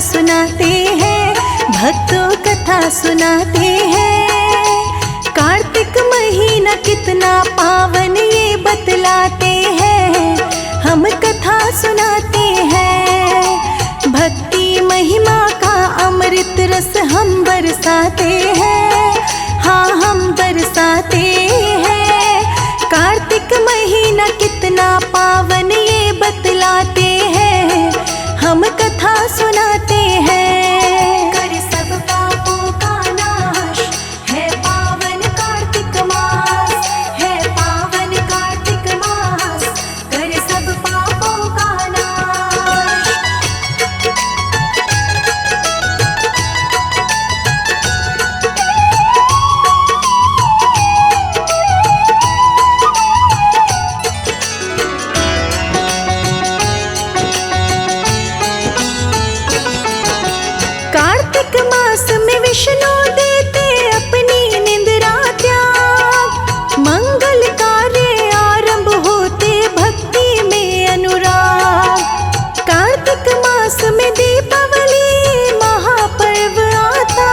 सुनाते हैं, भक्तों कथा सुनाते हैं। कार्तिक महीना कितना पावन ये बतलाते हैं, हम कथा सुनाते हैं। भक्ति महिमा का अमृत रस हम बरसाते हैं, हाँ हम बरसाते हैं। कार्तिक महीना कितना पावन ये बतलाते हैं, हम कथा सुनाते हैं। कर सब पापों का नाश है पावन कार्तिक मास, है पावन कार्तिक मास, कर सब पापों का नाश। कार्तिक मास में विष्णु देते अपनी निंद्रा त्याग, मंगल कार्य आरंभ होते भक्ति में अनुराग। कार्तिक मास में दीपावली महापर्व आता,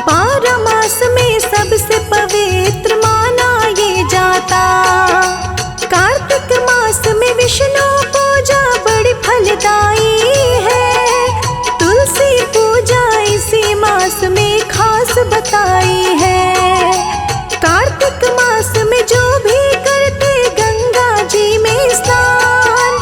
12 मास में सबसे पवित्र माना ये जाता। कार्तिक मास में विष्णु पूजा बड़ी फलदायी है, तुलसी पूजा इसी मास में खास बताई है। कार्तिक मास में जो भी करते गंगा जी में स्नान,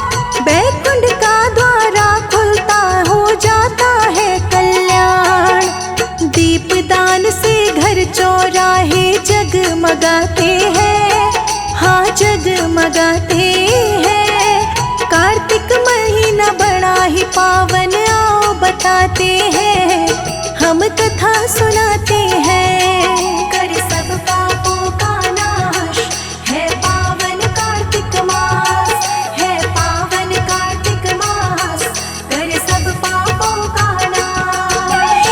बैकुंठ का द्वारा खुलता हो जाता है कल्याण। दीपदान से घर चौराहे जगमगाते हैं, हाँ जगमगाते हैं। कार्तिक महीना बड़ा ही पावन आओ बताते हैं, हम कथा सुनाते हैं। कर सब पापों का नाश है पावन कार्तिक मास, है पावन कार्तिक मास, कर सब पापों का नाश।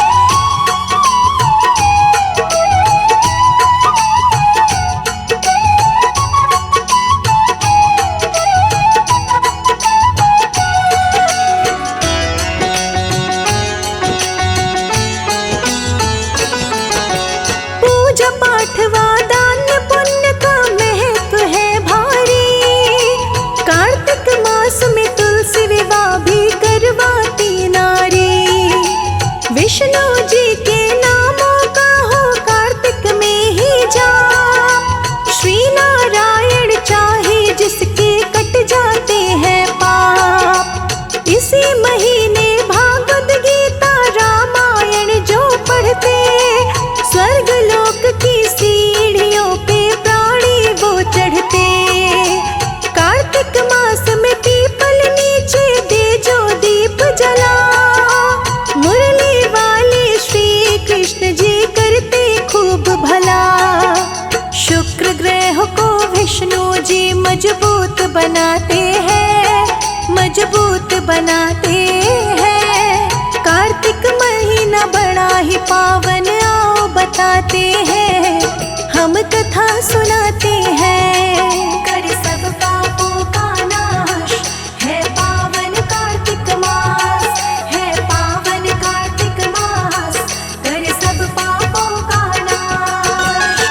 पूजा पाठ व दान पुण्य का महत्व है भारी, कार्तिक मास में तुलसी विवाह भी करवाती नारी। विष्णु जी के नामों का हो कार्तिक में ही जाप, श्री नारायण चाहे जिसके कट जाते हैं पाप। इसी महीने भागवत गीता रामायण जो पढ़ते, स्वर्ग लोक की सीढ़ियों पे प्राणी वो चढ़ते। कार्तिक मास में पीपल नीचे दे जो दीप जला, मुरली वाले श्री कृष्ण जी करते खूब भला। शुक्र ग्रह को विष्णु जी मजबूत बनाते हैं, मजबूत बनाते हैं। कार्तिक महीना बड़ा ही पावन आओ बताते हैं, हम कथा सुनाते हैं। कर सब पापों का नाश है पावन कार्तिक मास, है पावन कार्तिक मास, कर सब पापों का नाश।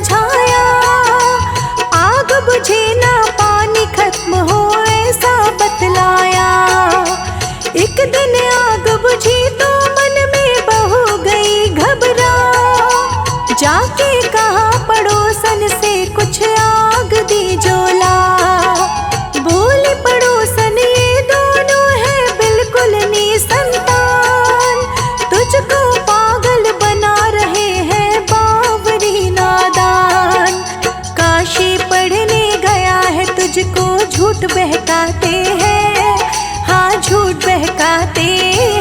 बुझाया। आग बुझे ना पानी खत्म हो ऐसा बतलाया। एक दिन आग बुझी तो मन में बहू गई घबरा। जाके कहा पड़ोसन से कुछ आग दी जोला। बोली पड़ोसन ये दोनों है बिल्कुल निसंतान। तुझको पागल बना रहे हैं बावरी नादान। काशी पढ़ने गया है तुझको झूठ बहकाते हैं, हाँ झूठ बहकाते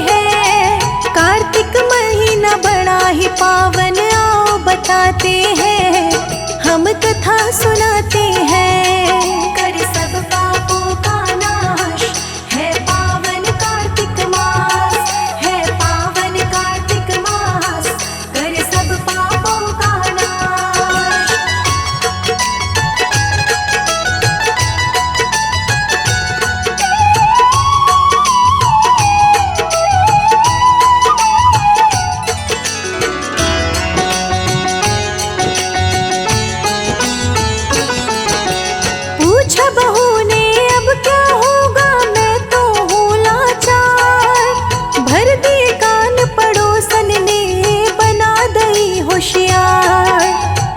हैं। कार्तिक महीना बड़ा ही पावन आओ बताते हैं, हम कथा सुनाते हैं। कर सब पापों का नाश है पावन कार्तिक मास, है पावन कार्तिक मास। कर सब पापों का नाश। पूछा बहू ने अब क्या होगा, मैं तो हूँ लाचार। भर दिए कान पड़ोसन ने बना दई होशियार।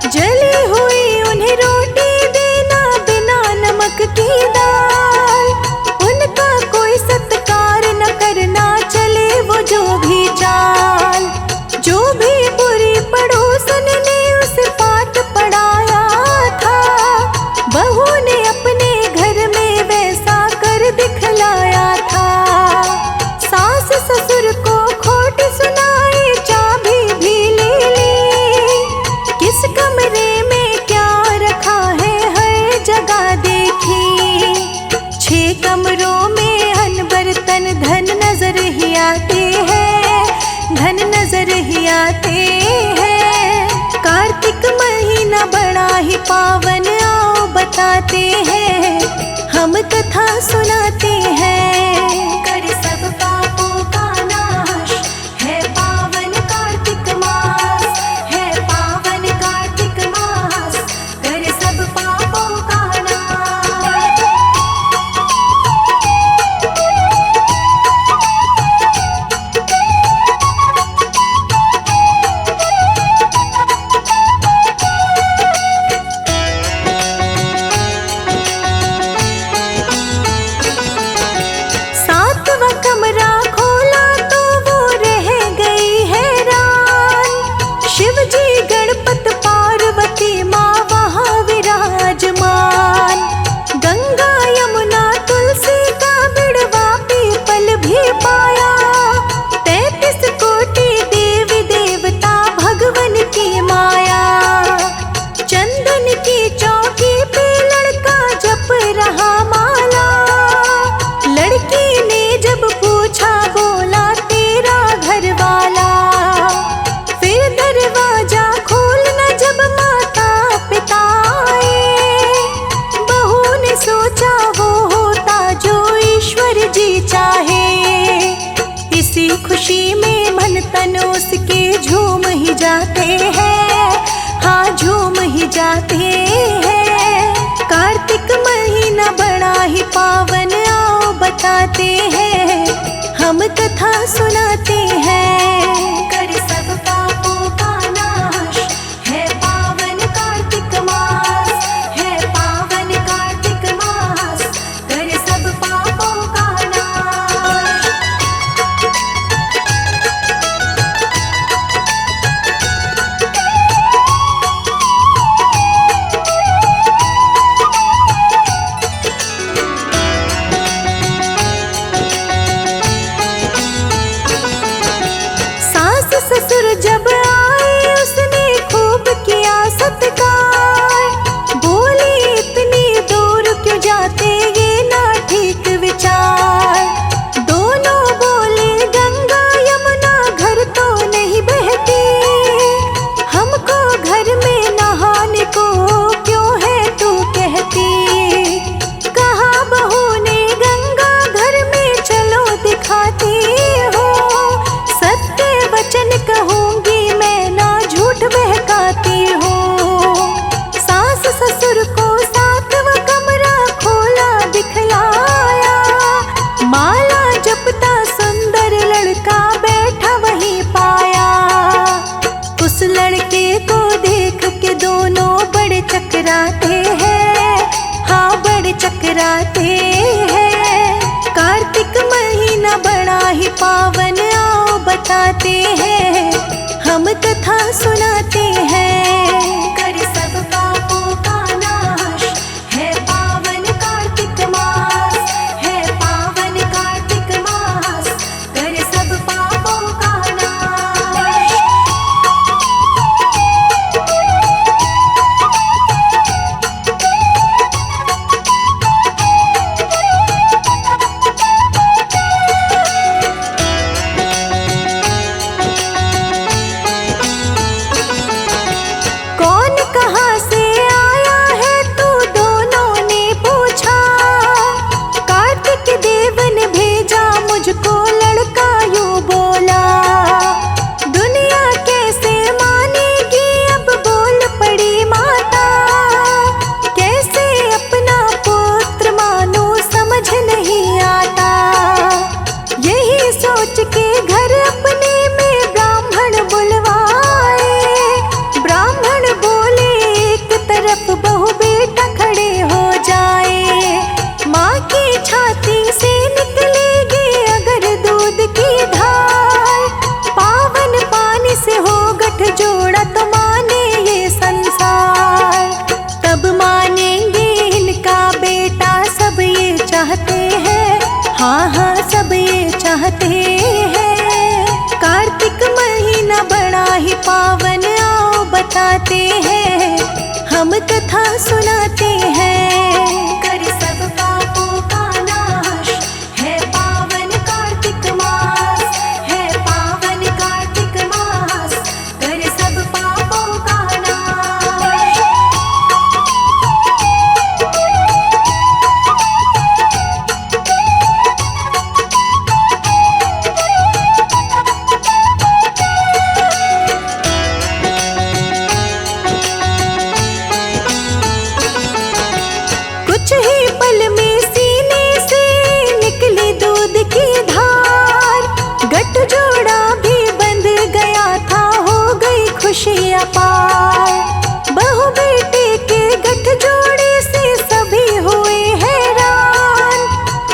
जली हुई उन्हें रोटी देना बिना नमक की दाल। उनका कोई सत्कार न करना चले वो जो भी चाल। जो भी बुरी पड़ोसन ने उसे पाठ पढ़ाया था, बहू ने अपने घर में वैसा कर दिखलाया था। सास ससुर को खोट सुनाई, चाबी भी ले ली। किस कमरे में क्या रखा है हर जगह देखी। 6 कमरों में अन बर्तन धन नजर ही आते हैं, धन नजर ही आते हैं। कार्तिक महीना बड़ा ही पावन आओ बताते हैं, हम कथा सुनाते हैं। कर सब पापों का नाश है पावन कार्तिक मास, है पावन कार्तिक मास। कर सब पापों का नाश। सातवां कमरा खोला तो वो रह गई हैरान। शिव जी गणपत पार्वती माँ वहाँ विराजमान। गंगा यमुना तुलसी का बिड़वा पीपल भी पाया। 33 कोटि देवी देवता भगवन की माया। चंदन की चौकी पे लड़का जप रहा माला। लड़की ने जब पूछा बोला तेरा घर वाला। फिर दरवाजा खोलना जब माता पिता आए। बहू ने सोचा वो होता जो ईश्वर जी चाहे। इसी खुशी में मन तन उसके झूम ही जाते हैं, हाँ झूम ही जाते हैं। कार्तिक महीना बड़ा ही पावन आओ बताते हैं, हम कथा सुनाते हैं। कर सब पापों का नाश है पावन कार्तिक मास, है पावन कार्तिक मास। कर सब पापों का नाश। हम कथा सुनाते हैं। कर सब पापों का नाश, है पावन कार्तिक मास, है पावन कार्तिक मास, कर सब पापों का नाश। कुछ ही पल में सीने से निकली दूध की धार, गठजोड़ा भी बंध गया था, हो गई खुशी अपार। बहू बेटे के गठजोड़े से सभी हुए हैरान।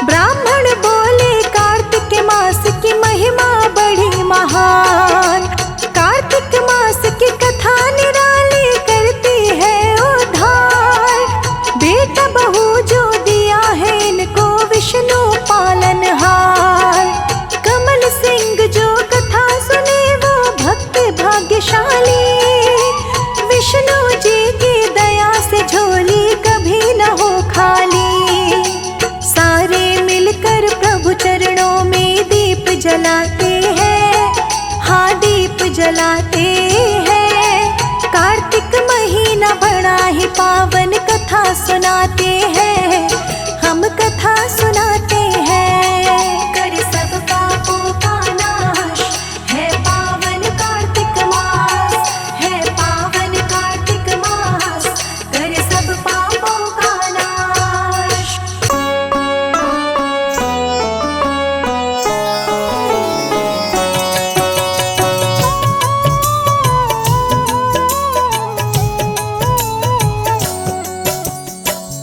ब्राह्मण बोले कार्तिक मास की महिमा बड़ी महान। कार्तिक मास की कथा निराली करती है उद्धार। बेटा बहू जो दिया है इनको विष्णु पालनहार। कमल सिंह जो कथा सुने वो भक्त भाग्यशाली। विष्णु जी की दया से झोली कभी न हो खाली। सारे मिलकर प्रभु चरणों में दीप जलाते हैं, हाँ दीप जलाते हैं। कार्तिक महीना बड़ा ही पावन, कथा सुनाते हैं, हम कथा सुनाते हैं। कर सब पापों का नाश, है पावन कार्तिक मास, है पावन कार्तिक मास, कर सब पापों का नाश।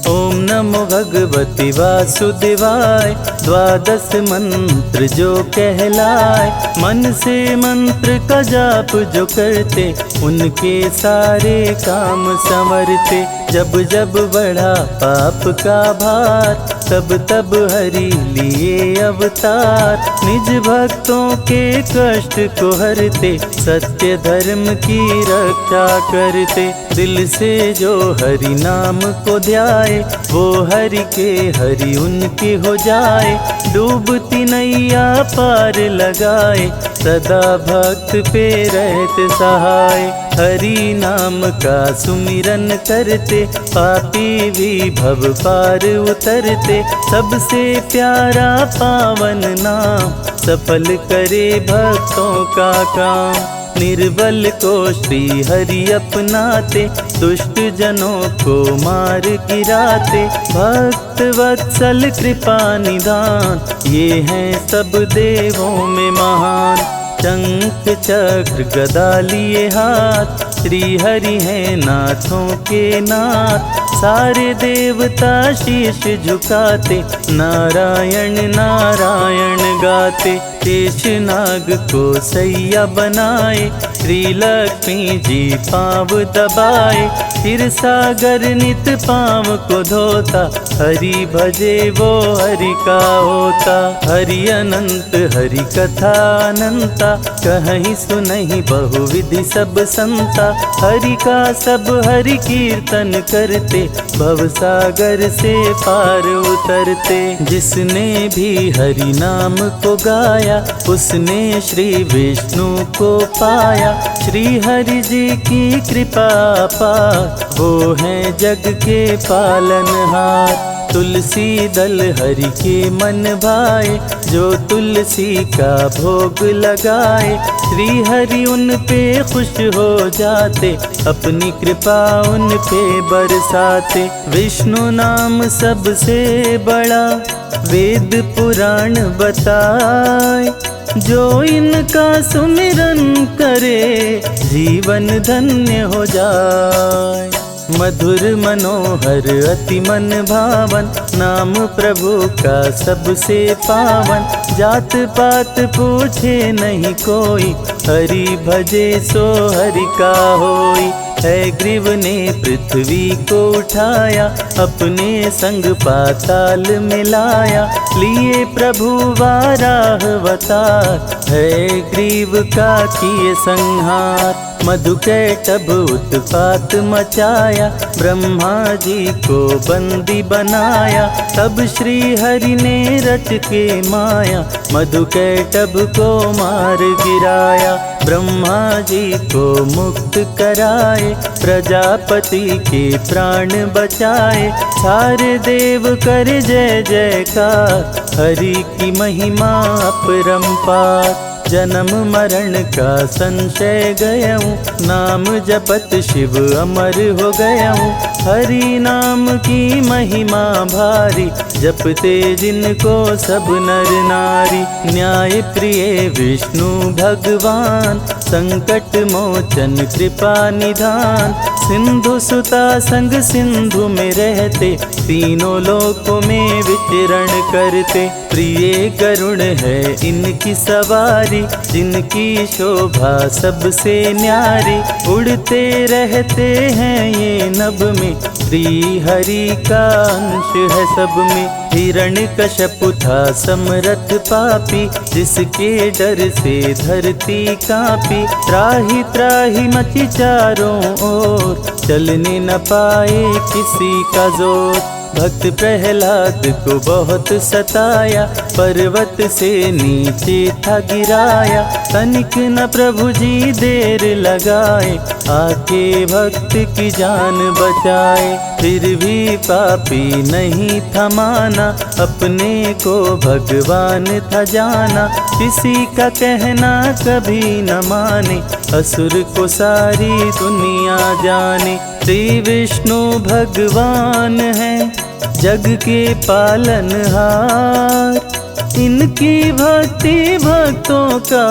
ओम नमो भगवती वासुदेवाय। द्वादश मंत्र जो कहलाए, मन से मंत्र का जाप जो करते, उनके सारे काम संवरते। जब जब बढ़ा पाप का भार, तब तब हरि लिए अवतार। निज भक्तों के कष्ट को हरते, सत्य धर्म की रक्षा करते। दिल से जो हरि नाम को ध्याए, वो हरि के हरि उनके हो जाए। डूबती नैया पार लगाए, सदा भक्त पे रहते सहाय। हरि नाम का सुमिरन करते, पापी भी भव पार उतरते। सबसे प्यारा पावन नाम, सफल करे भक्तों का काम। निर्बल को श्री हरि अपनाते, दुष्ट जनों को मार गिराते। भक्त वत्सल कृपा निदान, ये हैं सब देवों में महान। शंख चक्र गदा लिए हाथ, श्री हरि हैं नाथों के नाथ। सारे देवता शीश झुकाते, नारायण नारायण गाते। शेष नाग को सैया बनाए, श्री लक्ष्मी जी पाँव दबाए। फिर सागर नित पाँव को धोता, हरि भजे वो हरि का होता। हरि अनंत हरि कथा अनंता, कहीं सुनहि बहुविधि सब संता। हरि का सब हरि कीर्तन करते, भव सागर से पार उतरते। जिसने भी हरि नाम को गाया, उसने श्री विष्णु को पाया। श्री हरि जी की कृपा पार, वो हैं जग के पालनहार। तुलसी दल हरि के मन भाए, जो तुलसी का भोग लगाए। श्री हरि उन पे खुश हो जाते, अपनी कृपा उन पे बरसाते। विष्णु नाम सबसे बड़ा, वेद पुराण बताए। जो इनका सुमिरन करे, जीवन धन्य हो जाए। मधुर मनोहर अति मन भावन, नाम प्रभु का सबसे पावन। जात पात पूछे नहीं कोई, हरि भजे सो हरि का होई। ग्रीव ने पृथ्वी को उठाया, अपने संग पाताल में लाया। लिए प्रभु वाराह अवतार, है ग्रीव का किए संहार। मधुकैटभ उत्पात मचाया, ब्रह्मा जी को बंदी बनाया। तब श्री हरि ने रच के माया, मधुकैटभ को मार गिराया। ब्रह्मा जी को मुक्त कराए, प्रजापति के प्राण बचाए। सारे देव कर जय जयकार, हरि की महिमा अपरंपार। जन्म मरण का संशय गयऊँ, नाम जपत शिव अमर हो गयऊँ। हरि नाम की महिमा भारी, जपते जिनको सब नर नारी। न्याय प्रिय विष्णु भगवान, संकट मोचन कृपा निधान। सिंधु सुता संग सिंधु में रहते, तीनों लोकों में विचरण करते। प्रिय करुण है इनकी सवारी, जिनकी शोभा सबसे न्यारी। उड़ते रहते हैं ये नभ में, श्री हरि का अंश है सब में। हिरण्यकश्यप था समरथ पापी, जिसके डर से धरती कांपी। त्राहि त्राहि मची चारों ओर, चलने न पाए किसी का जोर। भक्त प्रहलाद को बहुत सताया, पर्वत से नीचे था गिराया। तनिक न प्रभु जी देर लगाए, आके भक्त की जान बचाए। फिर भी पापी नहीं था माना, अपने को भगवान था जाना। किसी का कहना कभी न माने, असुर को सारी दुनिया जाने। श्री विष्णु भगवान हैं जग के पालनहार, इनकी भक्ति भक्तों का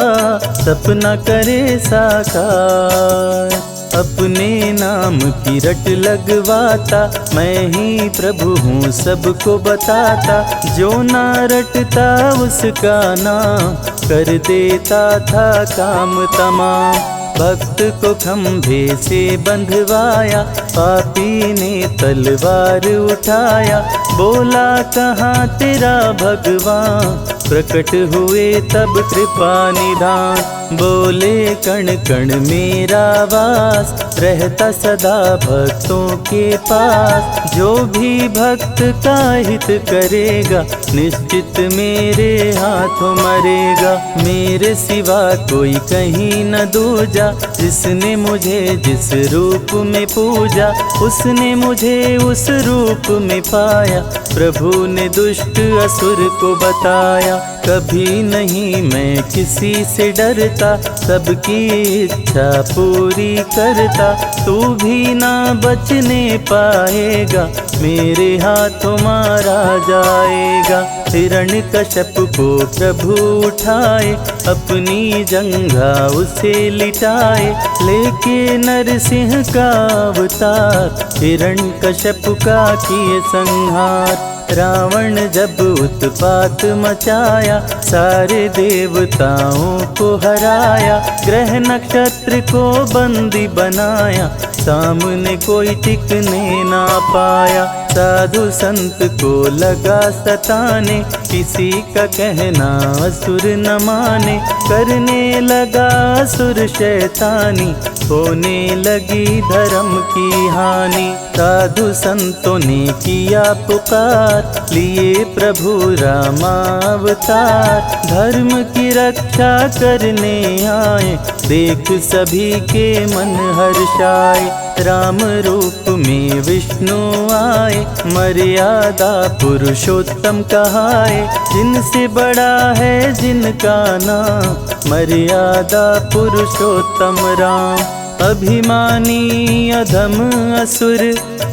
सपना करे साकार। अपने नाम की रट लगवाता, मैं ही प्रभु हूँ सबको बताता। जो ना रटता उसका नाम, कर देता था काम तमाम। भक्त को खंभे से बंधवाया, पापी ने तलवार उठाया। बोला कहाँ तेरा भगवान, प्रकट हुए तब कृपा निधान। बोले कण कण मेरा वास, रहता सदा भक्तों के पास। जो भी भक्त का हित करेगा, निश्चित मेरे हाथों मरेगा। मेरे सिवा कोई कहीं न दूजा, जिसने मुझे जिस रूप में पूजा, उसने मुझे उस रूप में पाया। प्रभु ने दुष्ट असुर को बताया, कभी नहीं मैं किसी से डरता। सबकी इच्छा पूरी करता, तू भी ना बचने पाएगा, मेरे हाथों मारा जाएगा। हिरण्यकश्यप को प्रभु उठाए, अपनी जंघा उसे लिटाए। लेके नरसिंह का अवतार, हिरण्यकश्यप का किए संहार। रावण जब उत्पात मचाया, सारे देवताओं को हराया। ग्रह नक्षत्र को बंदी बनाया, सामने कोई टिकने ना पाया। साधु संत को लगा सताने, किसी का कहना असुर न माने। करने लगा असुर शैतानी, होने लगी धर्म की हानि। साधु संतों ने किया पुकार, लिए प्रभु रामावतार। धर्म की रक्षा करने आए, देख सभी के मन हर्षाए। राम रूप में विष्णु आए, मर्यादा पुरुषोत्तम कहाए। जिनसे बड़ा है जिनका नाम, मर्यादा पुरुषोत्तम राम। अभिमानी अधम असुर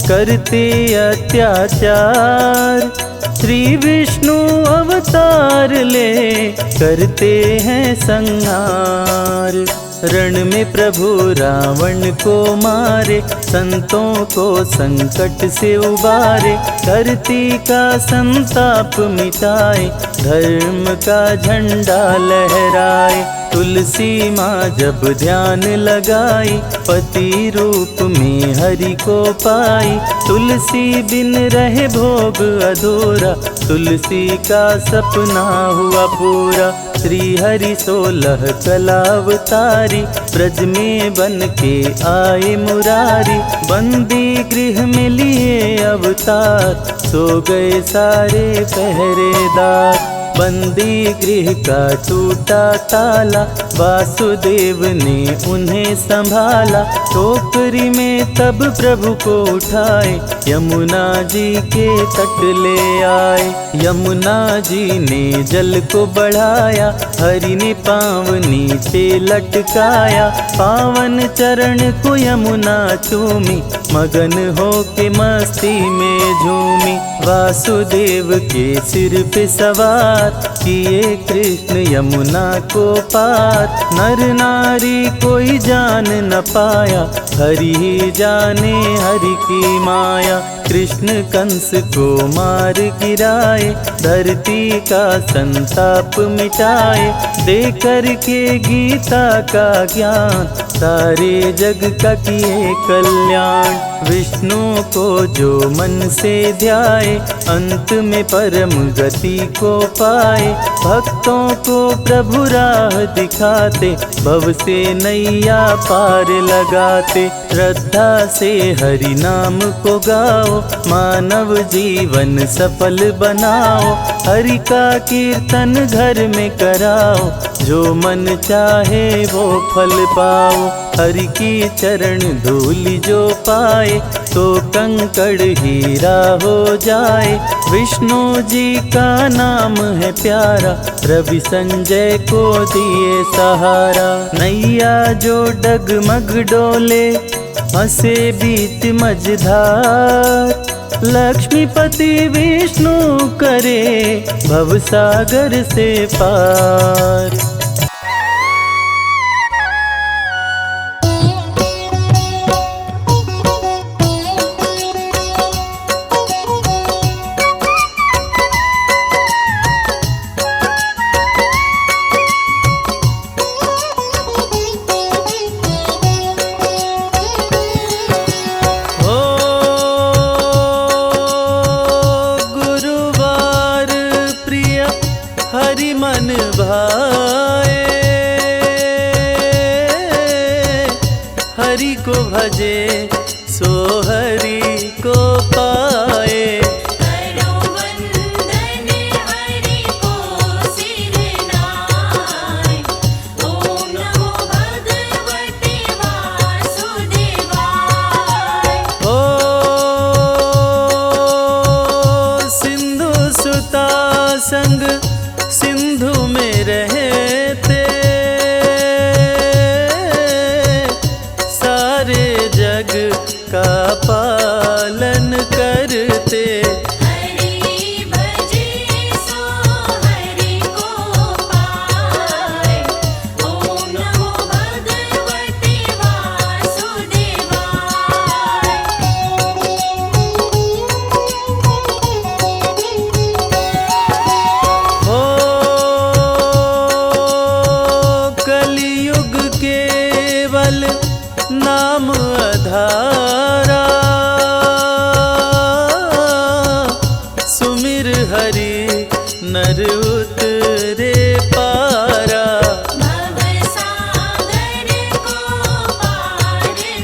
करते अत्याचार, श्री विष्णु अवतार ले करते हैं संहार। रण में प्रभु रावण को मारे, संतों को संकट से उबारे। धरती का संताप मिटाए, धर्म का झंडा लहराए। तुलसी माँ जब ध्यान लगाई, पति रूप में हरि को पाई। तुलसी बिन रहे भोग अधूरा, तुलसी का सपना हुआ पूरा। श्री हरि 16 कला अवतारी, ब्रज में बन के आए मुरारी। बंदी गृह में लिए अवतार, सो गए सारे पहरेदार। बंदी गृह का टूटा ताला, वासुदेव ने उन्हें संभाला। टोकरी में तब प्रभु को उठाए, यमुना जी के तट ले आए। यमुना जी ने जल को बढ़ाया, हरि ने पाँव नीचे लटकाया। पावन चरण को यमुना चूमी, मगन हो के मस्ती में झूमी। वासुदेव के सिर पे सवार, किए कृष्ण यमुना को पार। नर नारी कोई जान न पाया, हरि ही जाने हरि की माया। कृष्ण कंस को मार गिराए, धरती का संताप मिटाए। देकर के गीता का ज्ञान, सारे जग का किए कल्याण। विष्णु को जो मन से ध्याए, अंत में परम गति को पाए। भक्तों को प्रभु राह दिखाते, भव से नैया पार लगाते। श्रद्धा से हरि नाम को गाओ, मानव जीवन सफल बनाओ। हरि का कीर्तन घर में कराओ, जो मन चाहे वो फल पाओ। हरि की चरण धूलि जो पाए, तो कंकड़ हीरा हो जाए। विष्णु जी का नाम है प्यारा, रवि संजय को दिए सहारा। नैया जो डगमग डोले, हंसे बीच मझधार। लक्ष्मीपति विष्णु करे, भवसागर से पार। हरि मन भाए, हरि को भजे सो हरि को पाए। करो वंदन हरि को सिर नाय, ओम नमो भगवते वासुदेवाय। ओ सिंधु सुता संग सिंधु में रहते, सारे जग का पालन करते। हरि भजे सो हरि को पाए, ओम नमो भगवते वासुदेवाय। कलियुग केवल नाम आधारा, सुमिर हरि नर उतरे पारा। भवसागर को पार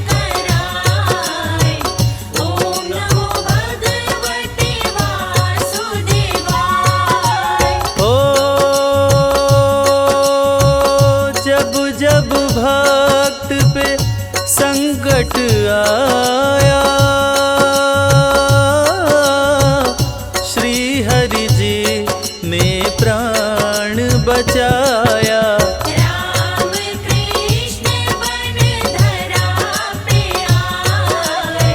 कराए, ओम नमो भगवते वासुदेवाय। ओ जब जब भक्त पे संकट आया, श्री हरि जी ने प्राण बचाया। राम कृष्ण बन धरा पे आए,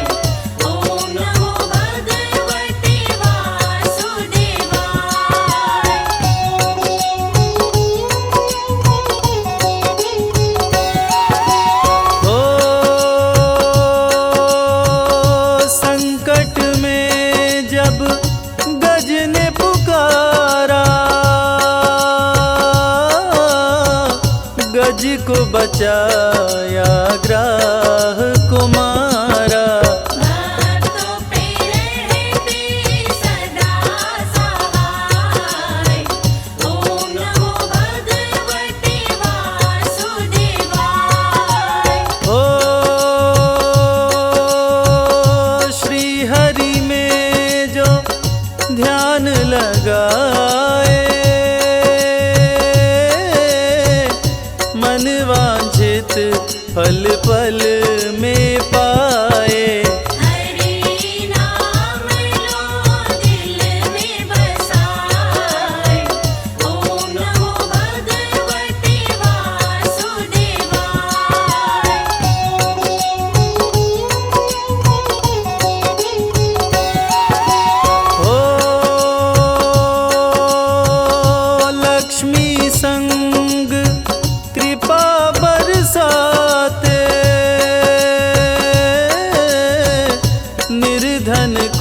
ओम नमो भगवते वासुदेवाय। ओ संकट में जब गज ने पुकारा, गज को बचाया, ग्राह को मारा। भक्तों पे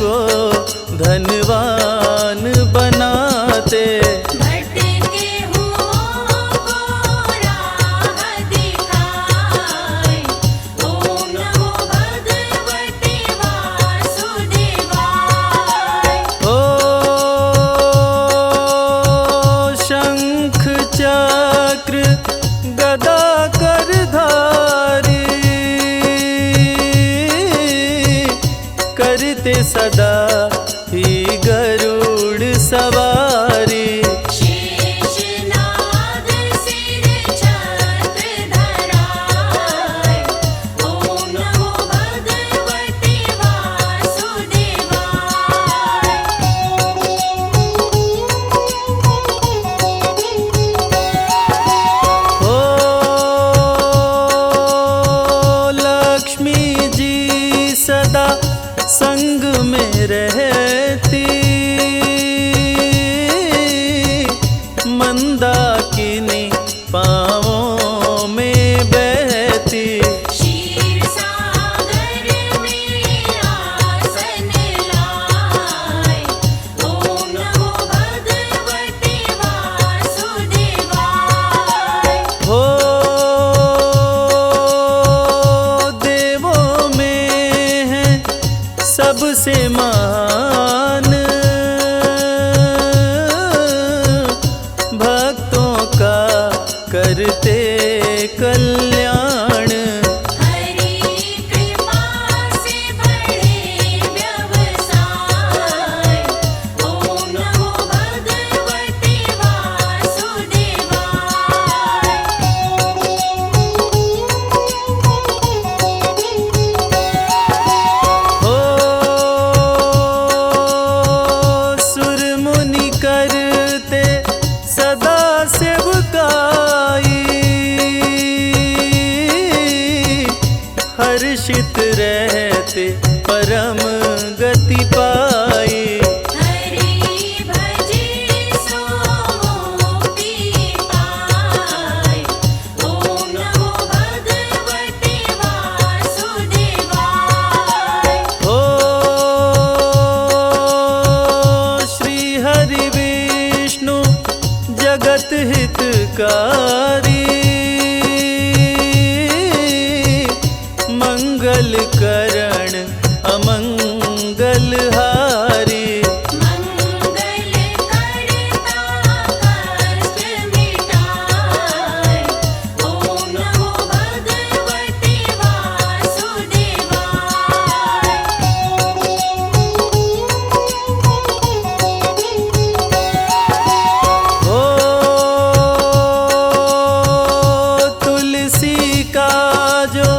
को धनवान बनाते। भटके हुओं को राह दिखाए, ओम नमो भगवते वासुदेवाय। ओ शंख चक्र गदा करधारी, करते सदा ही गरुड़ सवारी। शेषनाग सिर छत्र धराए, ओम नमो भगवते वासुदेवाय। ओ लक्ष्मी जी सदा संग में रहती, मंदाकिनी पाँवों में बहती। क्षीर सागर में आसन लाए, ओम नमो भगवते वासुदेवाय। हो देवों में है सबसे महान, भक्तों का करते कल्याण। हरि कृपा से बढ़े व्यवसाय, ओम नमो भगवते वासुदेवाय। हो सुर मुनि करते सदा सेवकाई, हर्षित रहते परम गति पाई। हरि भजे सो मुक्ति पाए, ओम नमो भगवते वासुदेवाय। हो श्री हरि विष्णु जगत हितकारी, मंगल करण अमंगल हारी। मंगल करता कष्ट मिटाए, ओम नमो भगवते वासुदेवाय। हो तुलसी का जो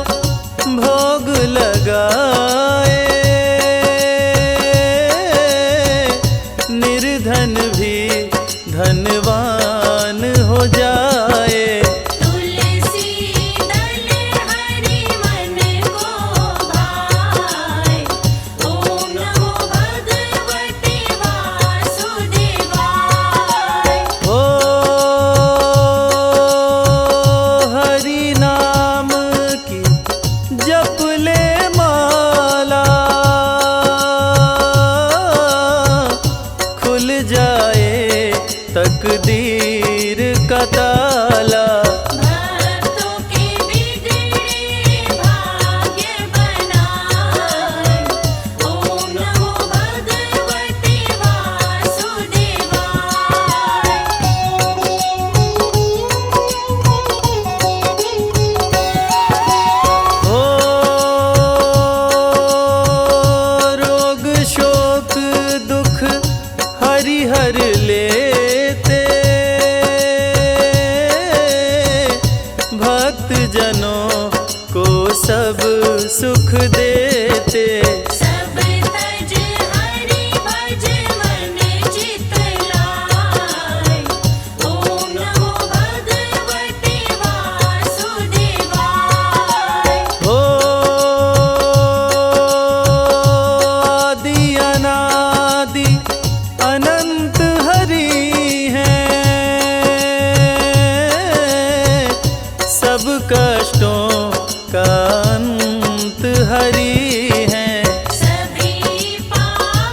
भोग लगाए, निर्धन भी धनवान हो जाए। तुलसी दल हरि मन को भाए, ओम नमो भगवते वासुदेवाय। हो हरि नाम की जप ले माला, खुल जाए तकदीर का ताला। भक्तों के बिगड़े भाग्य बनाए, ओम नमो भगवते वासुदेवाय। हो रोग शोक दुख हरि हर लेते, भक्त जनों को सब सुख देते। सब तज हरि भज मन चित लाए, ओम नमो भगवते वासुदेवाय। हो आदि अनादि अनंत हरि हैं, सब कष्टों का अंत हरि हैं। सभी पाप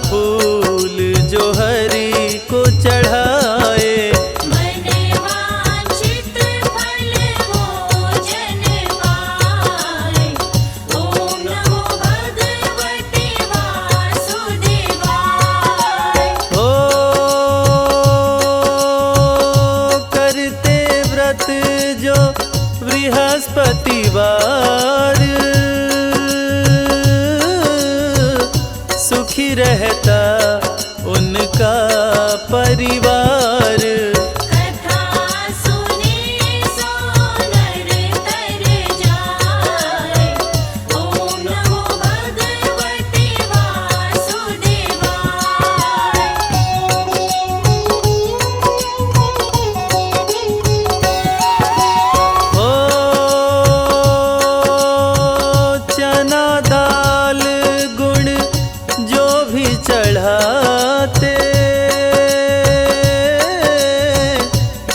फूल जो हरि को चढ़ाए। मन वांछित फल भोजन पाए। ओम नमो भगवते वासुदेवाय। हो करते व्रत जो बृहस्पतिवार, सुखी रहता उनका परिवार। कथा सुने सो नर तर जाए। ओम नमो भगवते वासुदेवाय। हो चना दाल गुड़ जो भी चढ़ाते,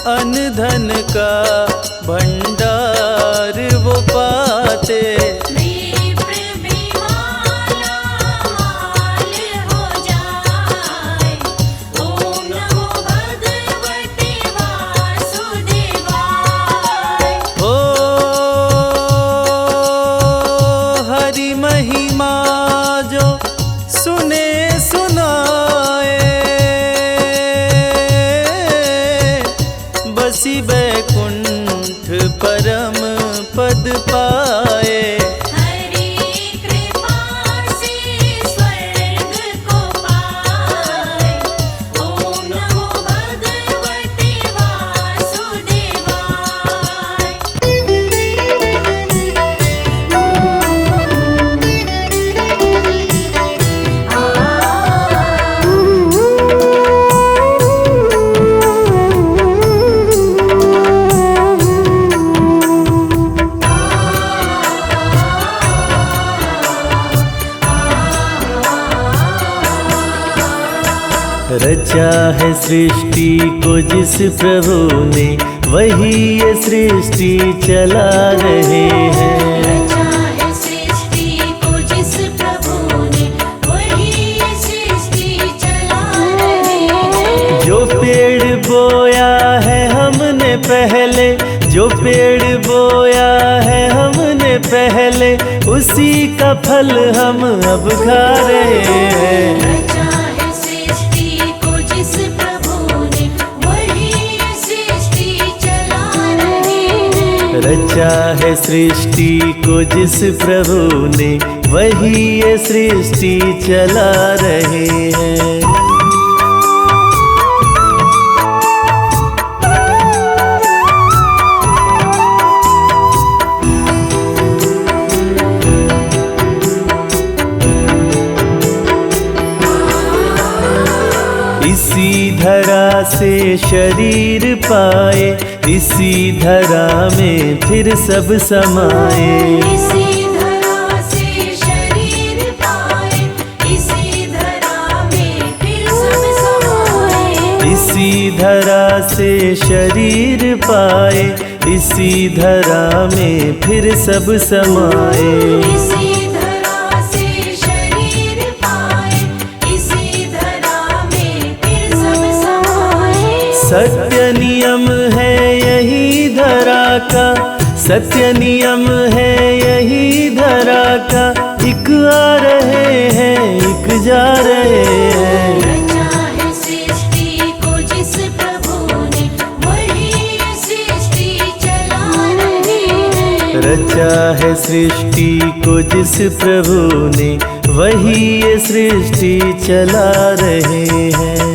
अन्न धन का भंडार वो पाते। विप्र भी माला माल हो जाए। ओम नमो भगवते वासुदेवाय। हो हरि महिमा जो सुने सुनाए, बसी बैकुंठ परम पद पाए। हरि कृपा से स्वर्ग को पाए। ओम नमो भगवते वासुदेवाय। रचा है सृष्टि को जिस प्रभु ने, वही ये सृष्टि चला रहे हैं। रचा है सृष्टि को जिस प्रभु ने, वही ये सृष्टि चला रहे हैं। जो पेड़ बोया है हमने पहले, जो पेड़ बोया है हमने पहले, उसी का फल हम अब खा रहे हैं। रचा है सृष्टि को जिस प्रभु ने, वही ये सृष्टि चला रहे हैं। रचा है सृष्टि को जिस प्रभु ने, वही ये सृष्टि चला रहे हैं। इसी धरा से शरीर पाए, इसी धरा में फिर सब समाए। इसी धरा से शरीर पाए। इसी धरा में फिर सब समाए। इसी धरा से शरीर पाए, इसी धरा में फिर सब समाए। इसी धरा से शरीर पाए। इसी धरा में फिर सब समाए। सत्य नियम है यही धरा का, सत्य नियम है यही धरा का। एक आ रहे हैं, एक जा रहे हैं। रचा है सृष्टि को जिस प्रभु ने, वही ये सृष्टि चला रहे हैं। रचा है सृष्टि को जिस प्रभु ने, वही ये सृष्टि चला रहे हैं।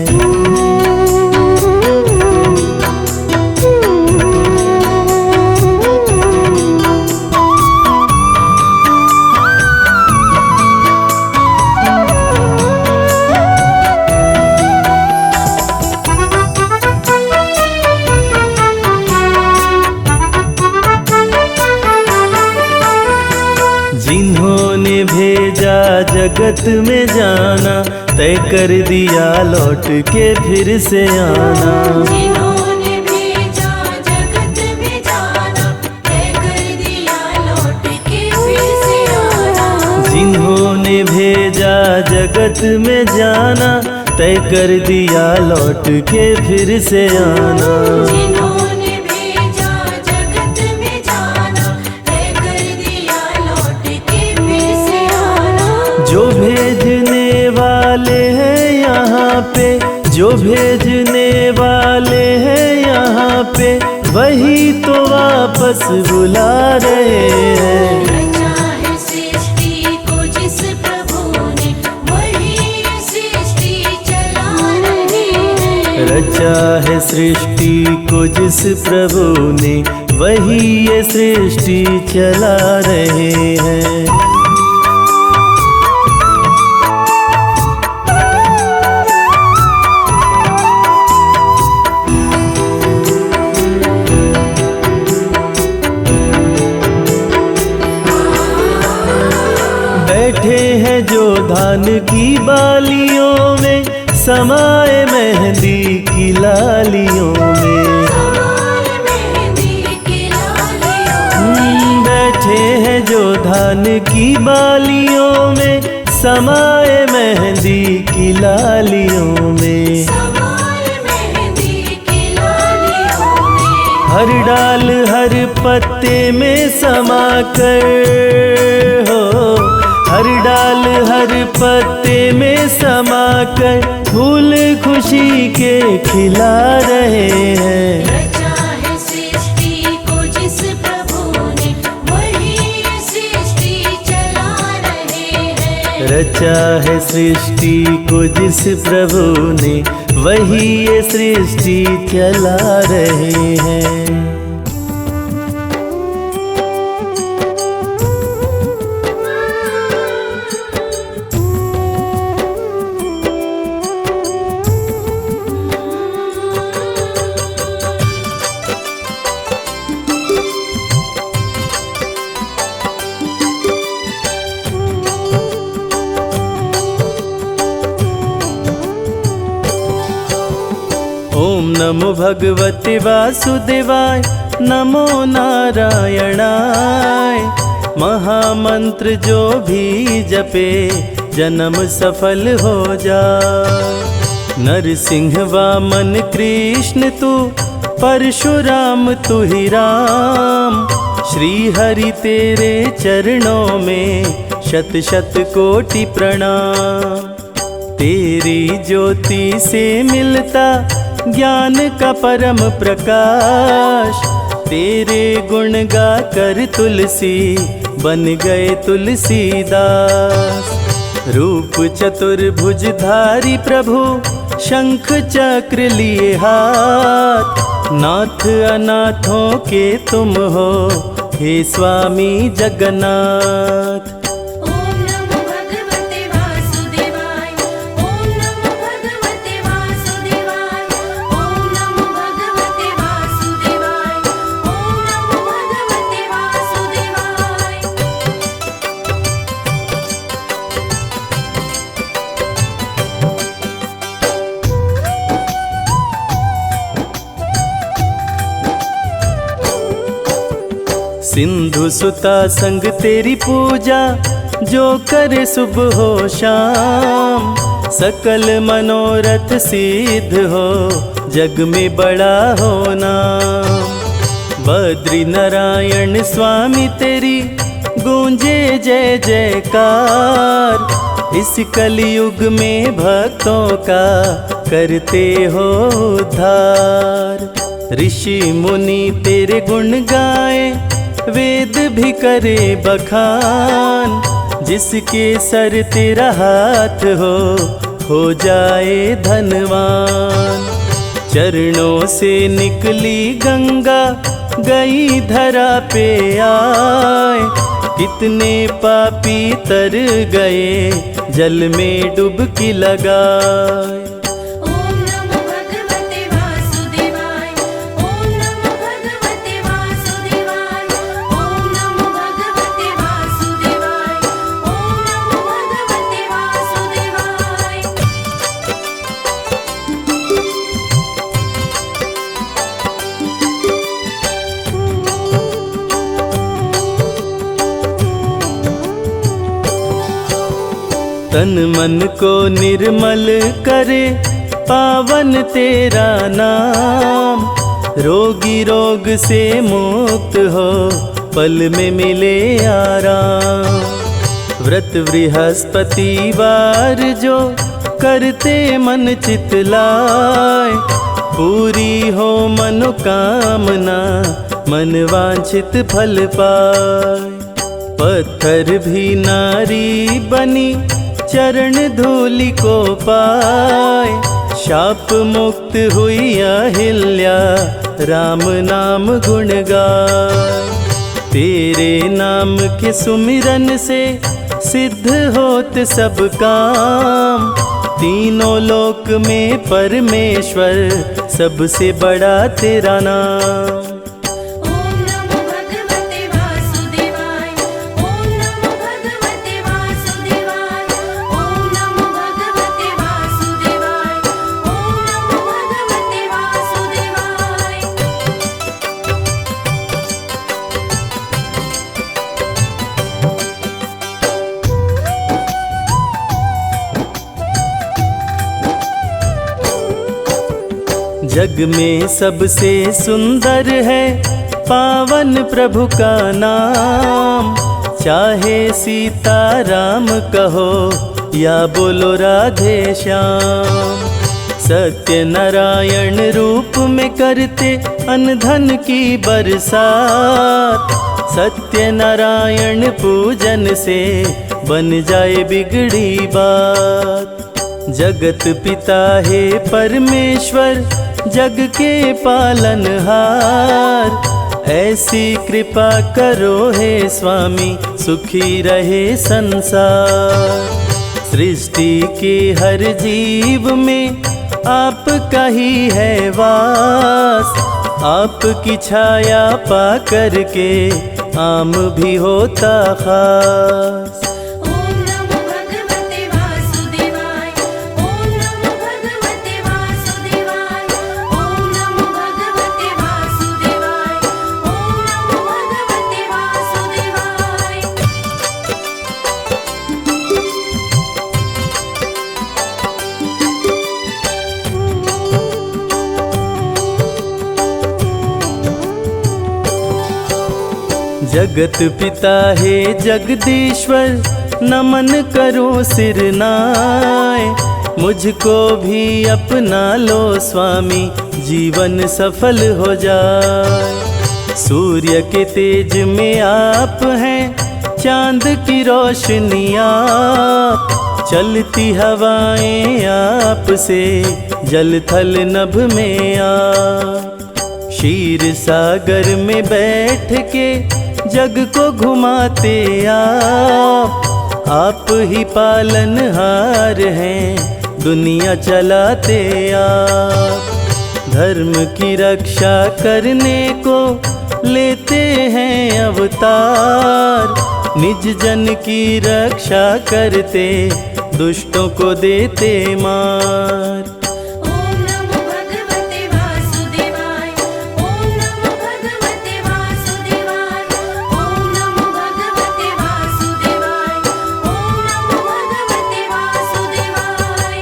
जिन्होंने भेजा जगत में जाना, तय कर दिया लौट के फिर से आना। जिन्होंने भेजा जगत में जाना, तय कर दिया लौट के फिर से आना। जिन्होंने भेजा जगत में जाना, तय कर दिया लौट के फिर से आना। जिन्होंने भेजा जगत में जाना, तय कर दिया लौट के फिर से आना। जो भेजने वाले हैं यहाँ पे, जो भेजने वाले हैं यहाँ पे, वही तो वापस बुला रहे हैं। रचा है सृष्टि को जिस प्रभु ने, वही सृष्टि चला रहे हैं। रचा है सृष्टि को जिस प्रभु ने, वही ये सृष्टि चला रहे हैं। बैठे हैं जो धान की बालियों में, समाए मेहंदी की लालियों में। समाए मेहंदी की लालियों बैठे हैं जो धान की बालियों में, समाए मेहंदी की लालियों में। समाए मेहंदी की लालियों में। हर डाल हर पत्ते में समा कर हो, हर डाल हर पत्ते में समा कर, फूल खुशी के खिला रहे हैं। रचा है सृष्टि को जिस प्रभु ने, वही सृष्टि चला रहे हैं। रचा है सृष्टि को जिस प्रभु ने, वही ये सृष्टि चला रहे हैं। ओम नमो भगवते वासुदेवाय, नमो नारायणाय। महामंत्र जो भी जपे, जन्म सफल हो जाए। नरसिंह वामन कृष्ण तू, परशुराम तू ही राम। श्री हरि तेरे चरणों में शत शत कोटि प्रणाम। तेरी ज्योति से मिलता ज्ञान का परम प्रकाश। तेरे गुण गा कर तुलसी बन गए तुलसीदास। रूप चतुर्भुजधारी प्रभु, शंख चक्र लिए हाथ। नाथ अनाथों के तुम हो, हे स्वामी जगन्नाथ। ओम नमो भगवते वासुदेवाय, ओम नमो भगवते वासुदेवाय, ओम नमो भगवते वासुदेवाय, ओम नमो भगवते वासुदेवाय। सिंधु सुता संग तेरी पूजा, जो करे सुबह हो शाम। सकल मनोरथ सिद्ध हो, जग में बड़ा हो नाम। बद्री नारायण स्वामी तेरी गूंजे जय जयकार। इस कलयुग में भक्तों का करते हो उद्धार। ऋषि मुनि तेरे गुण गाए, वेद भी करे बखान। जिसके सर तेरा हाथ हो जाए धनवान। चरणों से निकली गंगा, गई धरा पे आए। कितने पापी तर गए, जल में डुबकी लगाए। ओम नमो भगवते वासुदेवाय, ओम नमो भगवते वासुदेवाय, ओम नमो भगवते वासुदेवाय, ओम नमो भगवते वासुदेवाय। तन मन को निर्मल करे पावन तेरा नाम। रोगी रोग से मुक्त हो पल में मिले आराम। व्रत बृहस्पतिवार जो करते मन चित लाए, पूरी हो मनोकामना मन वांछित फल पाए। पत्थर भी नारी बनी चरण धूलि को पाए, शाप मुक्त हुई अहिल्या राम नाम गुण गाए। तेरे नाम के सुमिरन से सिद्ध होत सब काम, तीनों लोक में परमेश्वर सबसे बड़ा तेरा नाम। ओम नमो भगवते वासुदेवाय, ओम नमो भगवते वासुदेवाय, ओम नमो भगवते वासुदेवाय, ओम नमो भगवते वासुदेवाय। जग में सबसे सुंदर है पावन प्रभु का नाम। चाहे सीता राम कहो या बोलो राधे श्याम। सत्य नारायण रूप में करते अनधन की बरसात, सत्य नारायण पूजन से बन जाए बिगड़ी बात। जगत पिता है परमेश्वर जग के पालनहार, ऐसी कृपा करो हे स्वामी सुखी रहे संसार। सृष्टि के हर जीव में आपका ही है वास, आपकी छाया पा करके आम भी होता खास। ओम नमो भगवते वासुदेवाय, ओम नमो भगवते वासुदेवाय, ओम नमो भगवते वासुदेवाय, ओम नमो भगवते वासुदेवाय। जगत पिता है जगदीश्वर नमन करो सिर नाय, मुझको भी अपना लो स्वामी जीवन सफल हो जाए। सूर्य के तेज में आप हैं, चांद की रोशनी आप, चलती हवाएं आपसे जल थल नभ में आप। क्षीर सागर में बैठ के जग को घुमाते आप ही पालनहार हैं दुनिया चलाते आप। धर्म की रक्षा करने को लेते हैं अवतार, निज जन की रक्षा करते दुष्टों को देते मार। ओम नमो भगवते वासुदेवाय, ओम नमो भगवते वासुदेवाय, ओम नमो भगवते वासुदेवाय, ओम नमो भगवते वासुदेवाय।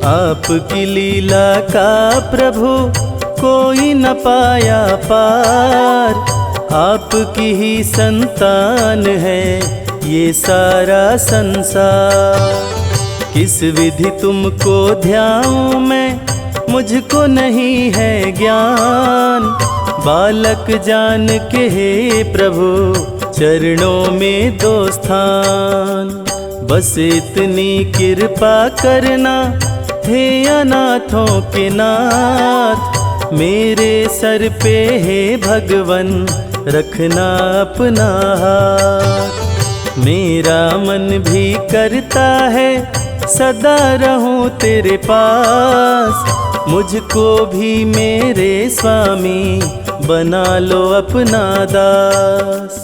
आपकी लीला का प्रभु कोई न पाया पार, आपकी ही संतान है ये सारा संसार। किस विधि तुमको ध्याऊं मैं, मुझको नहीं है ज्ञान। बालक जान के हे प्रभु चरणों में दो स्थान। बस इतनी कृपा करना हे अनाथों के नाथ, मेरे सर पे हे भगवन रखना अपना हाथ। मेरा मन भी करता है सदा रहूं तेरे पास, मुझको भी मेरे स्वामी बना लो अपना दास।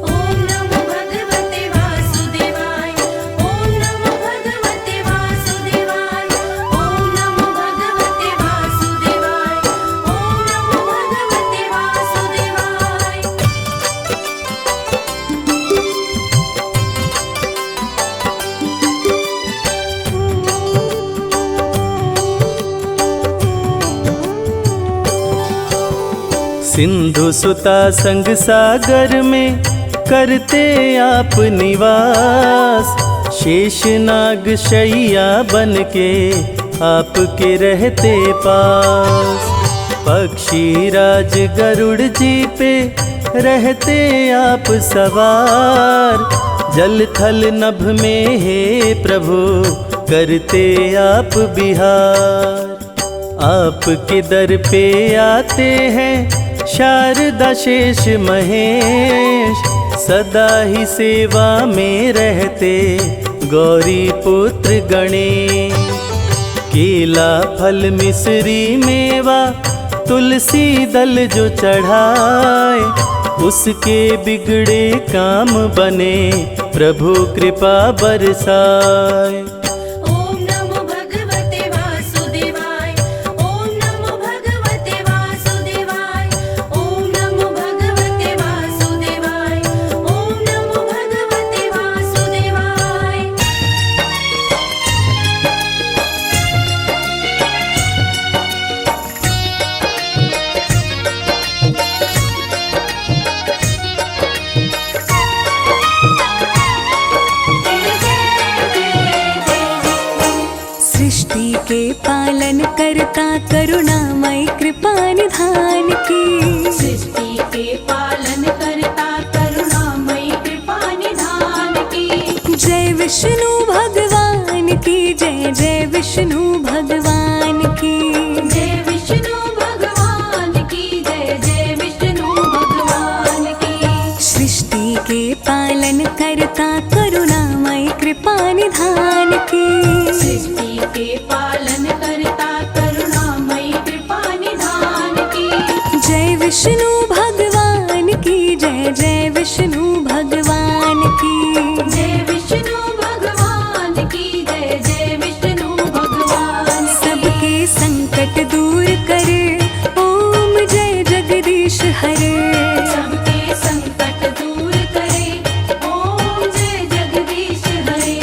ओम नमो भगवते वासुदेवाय, ओम नमो भगवते वासुदेवाय, सिंधु सुता संग सागर में करते आप निवास, शेषनाग शैया बन के आपके रहते पास। पक्षी राज गरुड़ जी पे रहते आप सवार, जल थल नभ में हे प्रभु करते आप बिहार। आपके दर पे आते हैं शारदा शेष महेश, सदा ही सेवा में रहते गौरी पुत्र गणेश। केला फल मिश्री मेवा तुलसी दल जो चढ़ाए, उसके बिगड़े काम बने प्रभु कृपा बरसाए। ओम नमो भगवते वासुदेवाय, ओम नमो भगवते वासुदेवाय, ओम नमो भगवते वासुदेवाय, ओम नमो भगवते वासुदेवाय। सृष्टि के पालन करता करुणामय कृपा निधान की, सृष्टि के पालन करता करुणामय कृपा निधान की। जय विष्णु भगवान की जय, जय विष्णु भगवान की। जय विष्णु भगवान की जय, जय विष्णु भगवान की। सृष्टि के पालन करता करुणामय कृपा निधान की, सृष्टि के पालन करता करुणामय कृपा निधान की। जय विष्णु भगवान की जय, जय विष्णु भगवान की। जय विष्णु भगवान की जय, जय विष्णु भगवान की। सबके संकट दूर करे ओम जय जगदीश हरे। सबके संकट दूर करे ओम जय जगदीश हरे।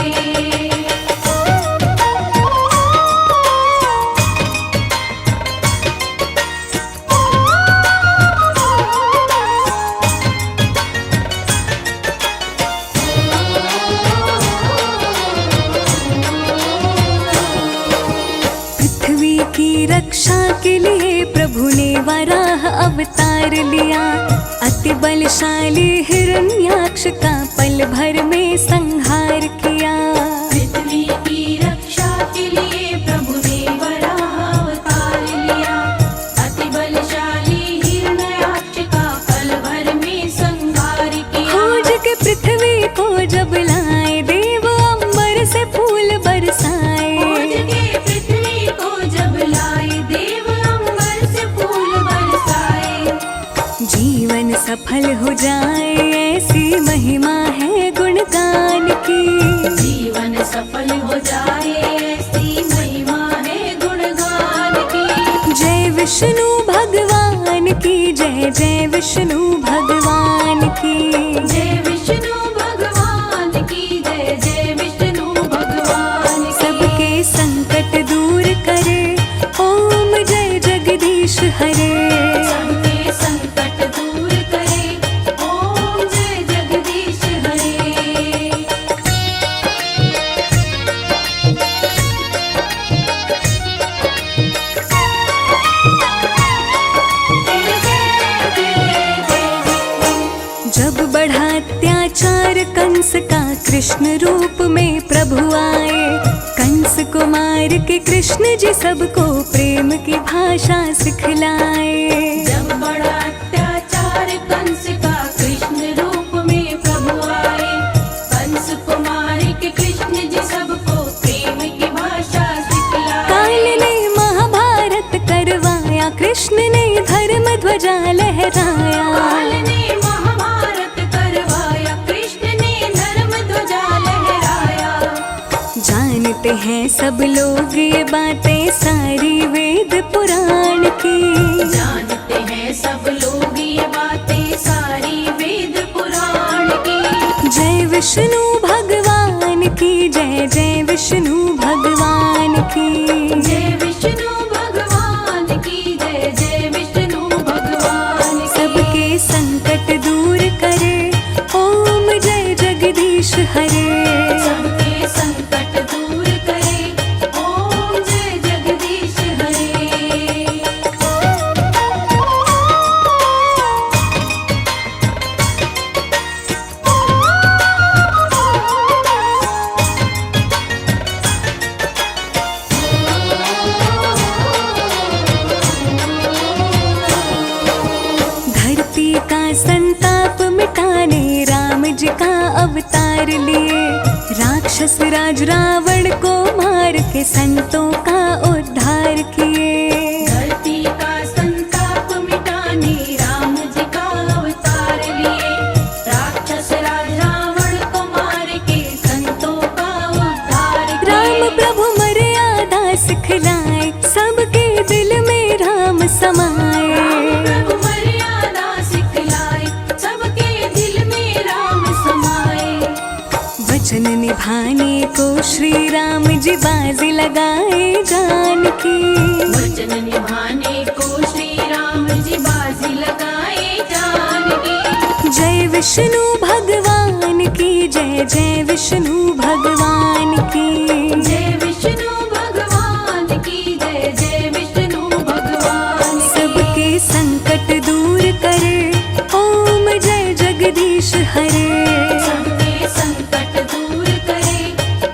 पृथ्वी की रक्षा के लिए प्रभु ने वराह अवतार लिया, अति बलशाली हिरण्याक्ष का पल भर में संहार किया। पृथ्वी की रक्षा के लिए प्रभु ने वराह अवतार लिया, अति बलशाली हिरण्याक्ष का पल भर में संहार किया। खोज के पृथ्वी को जब लाए देव अंबर से फूल बरसाए। खोज के पृथ्वी को जब लाए देव अंबर से फूल बरसाए। जीवन सफल हो जाए ऐसी महिमा है गुणगान की। जीवन सफल हो जाए ऐसी महिमा है गुणगान की। जय विष्णु भगवान की जय, जय विष्णु भगवान की। जय विष्णु भगवान की जय, जय विष्णु भगवान की। सबके संकट दूर करे ओम जय जगदीश हरे। सबके संकट दूर करे ओम जय जगदीश हरे। जब बढ़ा अत्याचार कंस का कृष्ण रूप में प्रभु आए, कंस को मार के कृष्ण जी सबको प्रेम की भाषा सिखलाए। जब बड़ा अत्याचार कंस का कृष्ण रूप में प्रभु आए, कंस को मार के कृष्ण जी सबको प्रेम की भाषा सिखलाए। काल ने महाभारत करवाया, कृष्ण ने धर्म ध्वजा लहराया। काल ने महाभारत करवाया, कृष्ण ने धर्म ध्वजा लहराया। जानते हैं सब लोग ये बातें सारी वेद पुराण की। जानते हैं सब लोग ये बातें सारी वेद पुराण की। जय विष्णु भगवान की जय, जय विष्णु भगवान की। जय विष्णु भगवान की जय, जय विष्णु भगवान की। अवतार लिए। राक्षस राज रावण को मार के संतों का उद्धार किए। धरती का संताप मिटाने राम जी का अवतार लिए। राक्षस राज रावण को मार के संतों का उद्धार किए। राम प्रभु मर्यादा सिखलाए, सबके दिल में राम समाए। प्रभु मर्यादा सिखलाए, सबके दिल में राम समाए। वचन निभाने को श्री राम जी बाजी लगाए जान की। वचन निभाने को श्री राम जी बाजी लगाए जान की। जय विष्णु भगवान की जय, जय विष्णु भगवान की जय विष्णु भगवान की जय, जय विष्णु भगवान की। सबके संकट दूर करे, ओम जय जगदीश हरे। सबके संकट दूर करे,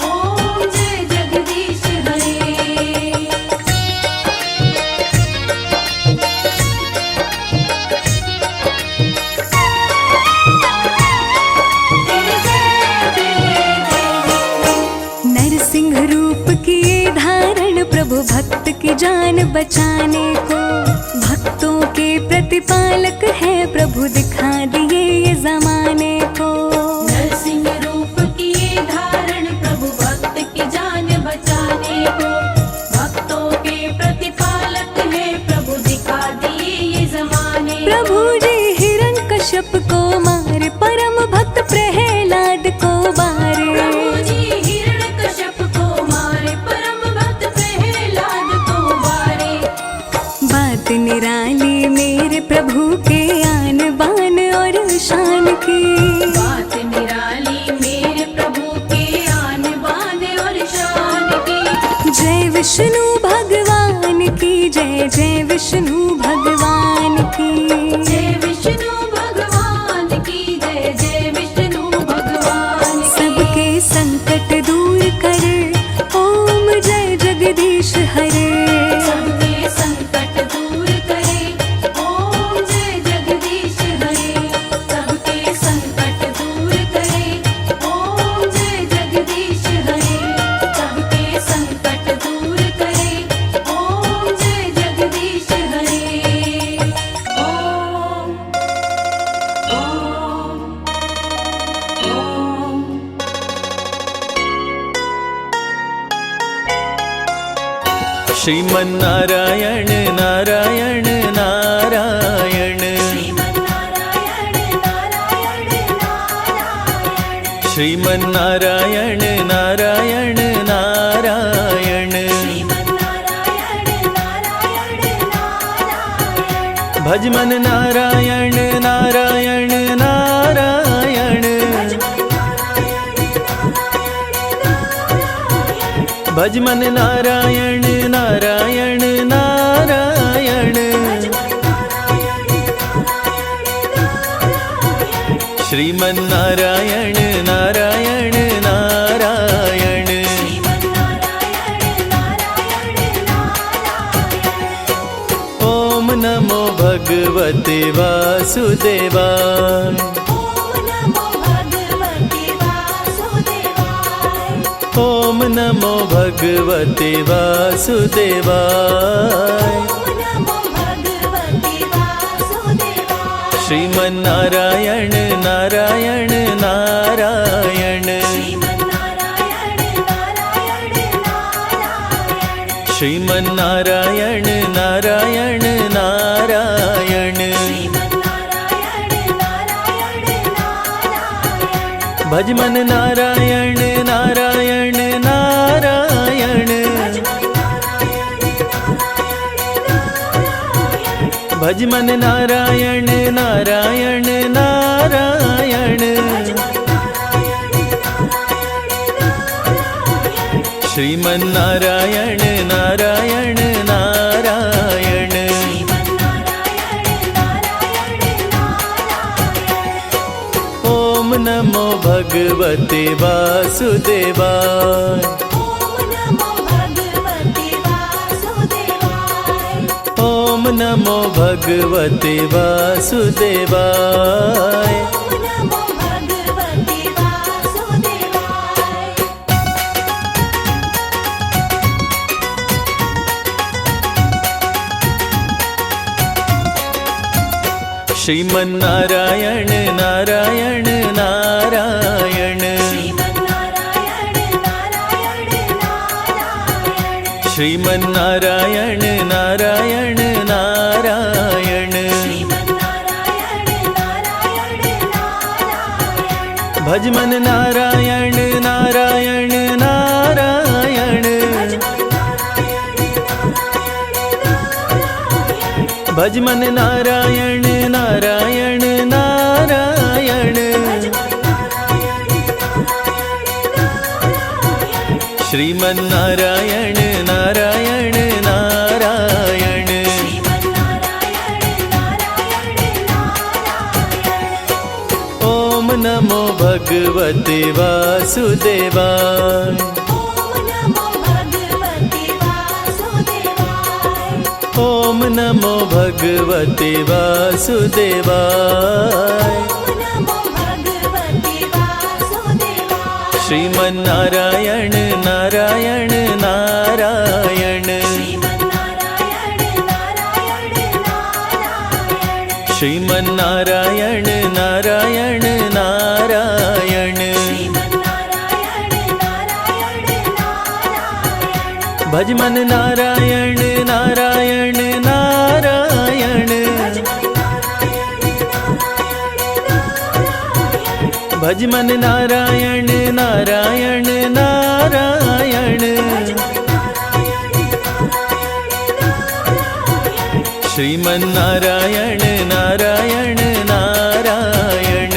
ओम जय जगदीश हरे। नरसिंह रूप किए धारण, प्रभु भक्त की जान बचाने को। भक्तों के प्रतिपालक है, प्रभु दिखा दिए ये जमाने को। नरसिंह रूप किए धारण, प्रभु भक्त की जान बचाने को। भक्तों के प्रतिपालक है, प्रभु दिखा दिए ये जमाने को। प्रभु जी हिरण्यकश्यप को मारे, परम भक्त प्रहलाद को बारे। प्रभु जी हिरण्यकश्यप को मारे, परम भक्त प्रहलाद को मारे। बात निराली मेरे प्रभु के आन बान और शान की। बात निराली मेरे प्रभु के आन बान और शान की। जय विष्णु भगवान की जय, जय विष्णु भगवान की जय विष्णु भगवान की जय, जय विष्णु भगवान की। सबके संकट दूर करे, ओम जय जगदीश हरे। सबके संकट दूर करे, ओम जय जगदीश हरे। सबके संकट दूर करे, ओम जय जगदीश हरे। सबके संकट दूर करे, ओम जय जगदीश हरे। ओम ओम ओम। श्रीमन्नारायण नारायण नारायण, श्रीमन्नारायण नारायण नारायण। श्रीमन्नारायण नारायण नारायण। श्रीमन्नारायण नारायण नारायण। भजमन नारायण नारायण नारायण। भजमन नारायण नारायण नारायण। श्रीमन्नारायण नारायण नारायण। ओम नमो भगवते वासुदेवाय। ओम नमो भगवते वासुदेवाय। श्रीमन्नारायण नारायण नारायण। श्रीमन्नारायण नारायण नारायण। भजमन नारायण नारायण नारायण। भजमन नारायण नारायण नारायण। श्रीमन्नारायण नारायण नारायण। ओम नमो भगवते वासुदेवाय। ओम नमो भगवते वासुदेवाय। श्रीमन्नारायण नारायण नारायण श्रीमन्नारायण नारायण नारायण भजमन नारायण नारायण नारायण भजमन नारायण नारायण नारायण श्रीमन्नारायण नारायण नारायण ओम नमो भगवते वासुदेवाय ओम नमो भगवते वासुदेवाय श्रीमन्नारायण नारायण नारायण श्रीमन्नारायण नारायण नारायण भजमन नारायण नारायण नारायण भजमन नारायण नारायण नारायण श्रीमन्नारायण नारायण नारायण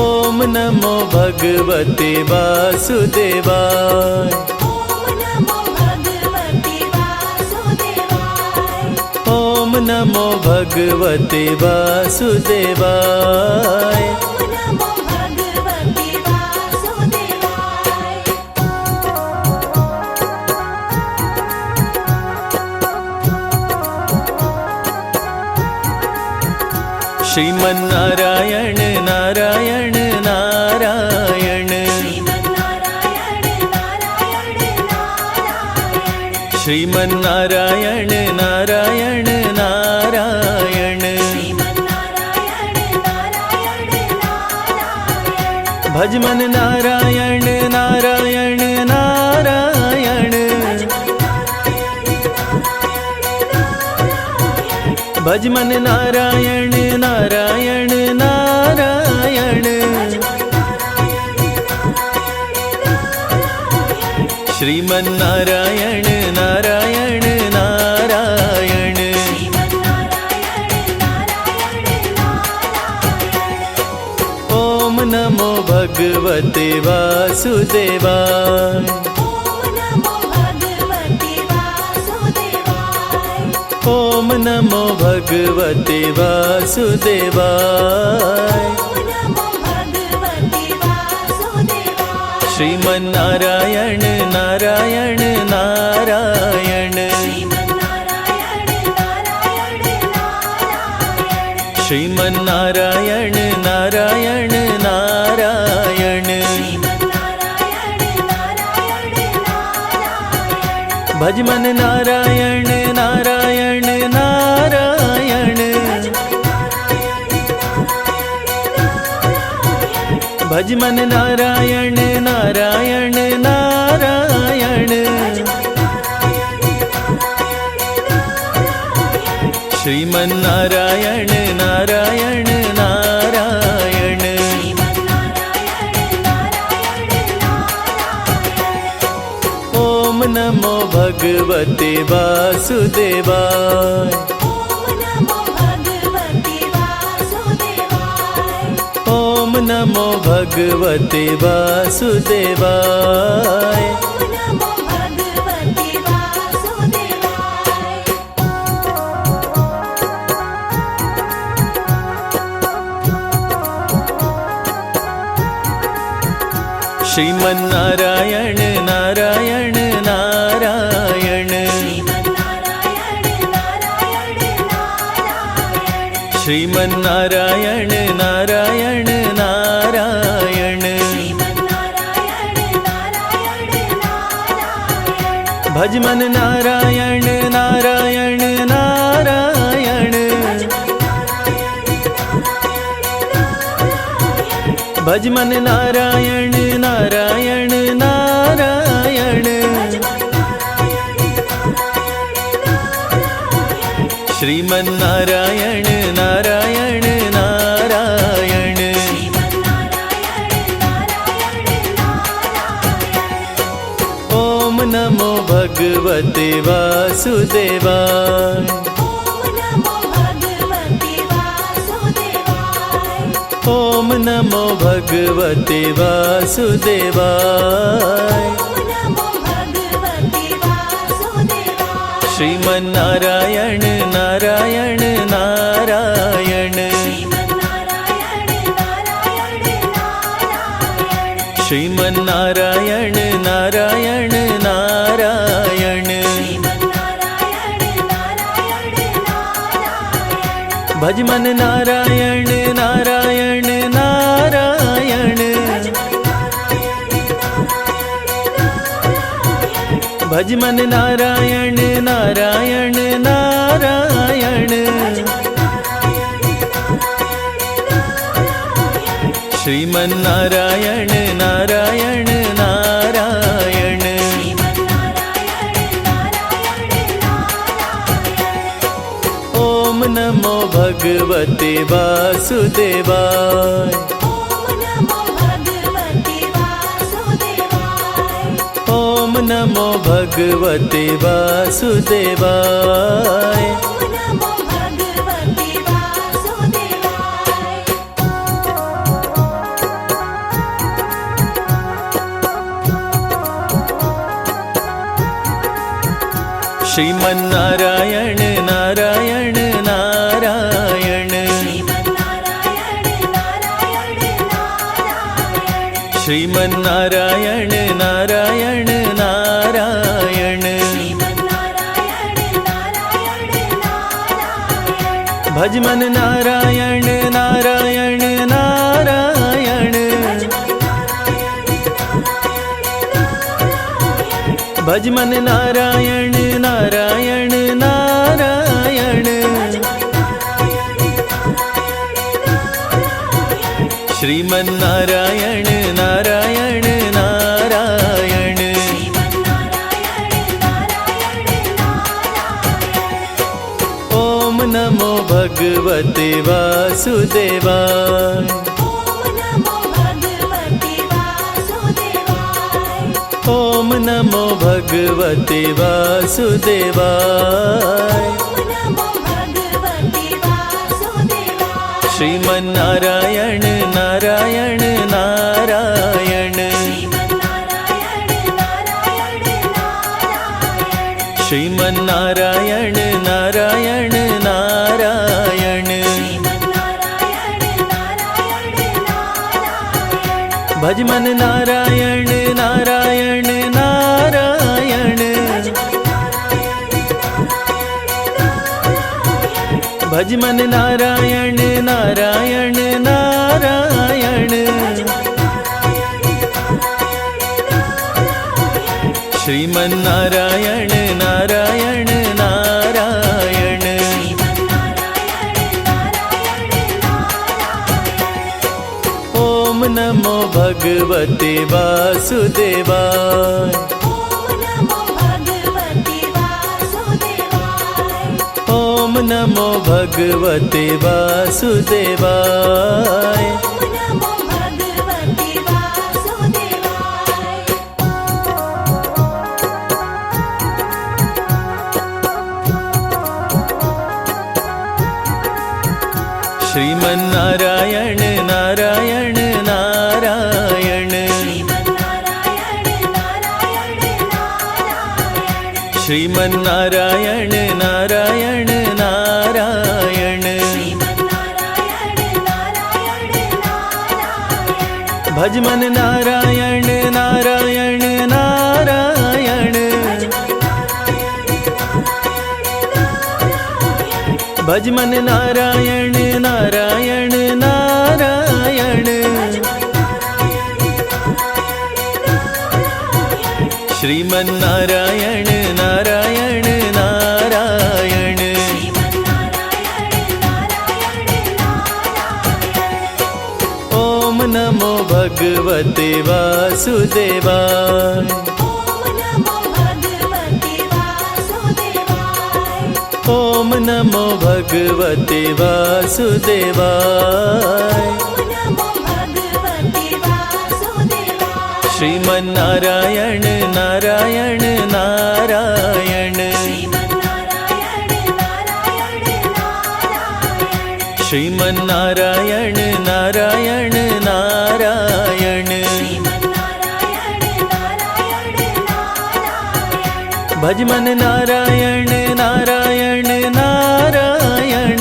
ओम नमो भगवते वासुदेवाय ओम नमो भगवते वासुदेवाय श्रीमन्नारायण नारायण नारायण श्रीमन्नारायण नारायण नारायण भजमन नारायण नारायण नारायण भजमन नारायण नारायण नारायण श्रीमन्नारायण नारायण नारायण ओम नमो भगवते वासुदेवाय ओम नमो भगवते वासुदेवाय श्रीमन्नारायण नारायण नारायण श्रीमन्नारायण नारायण नारायण भजमन नारायण नारायण नारायण भजमन नारायण नारायण नारायण श्रीमन्नारायण नारायण नारायण ओम नमो भगवते वासुदेवाय ओम नमो भगवते वासुदेवाय श्रीमन्नारायण नारायण नारायण श्रीमन्नारायण नारायण नारायण भज मन नारायण नारायण नारायण, भज मन नारायण नारायण नारायण, श्रीमन नारायण नारायण नारायण। ओम नमो भगवते वासुदेवाय, ओम नमो भगवते वासुदेवाय, श्रीमन नारायण नारायण नारायण, श्रीमन नारायण नारायण नारायण, भज मन नारायण नारायण नारायण, भज मन नारायण नारायण नारायण, श्रीमन नारायण नारायण नारायण। ओम नमो भगवते वासुदेवाय, ओम नमो भगवते वासुदेवाय, श्रीमन नारायण नारायण नारायण, श्रीमन नारायण नारायण नारायण, भज मन नारायण नारायण नारायण, भज मन नारायण नारायण नारायण, श्रीमन नारायण नारायण नारायण। ओम नमो भगवते वासुदेवाय, ओम नमो भगवते वासुदेवाय, श्रीमन नारायण नारायण नारायण, श्रीमन नारायण नारायण नारायण, भज मन नारायण नारायण नारायण, भज मन नारायण नारायण नारायण, श्रीमन नारायण नारायण नारायण। ओम नमो भगवते वासुदेवाय, ओम नमो भगवते वासुदेवाय, श्रीमन नारायण नारायण नारायण, श्रीमन नारायण नारायण नारायण, भज मन नारायण नारायण नारायण, भज मन नारायण नारायण नारायण, श्रीमन्नारायण नारायण नारायण। ओम नमो भगवते वासुदेवाय। ओम नमो भगवते वासुदेवाय। श्रीमन्नारायण नारायण नारायण। श्रीमन्नारायण नारायण नारायण। भजमन नारायण नारायण नारायण।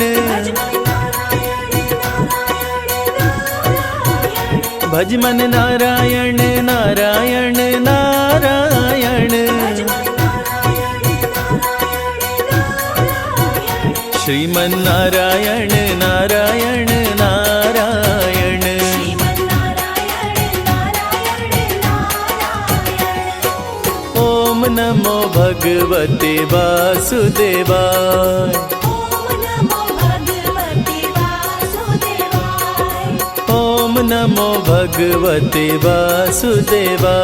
भजमन नारायण नारायण नारायण। श्रीमन्नारायण नारायण नारायण। ओम नमो भगवते वासुदेवाय। ओम नमो भगवते वासुदेवाय।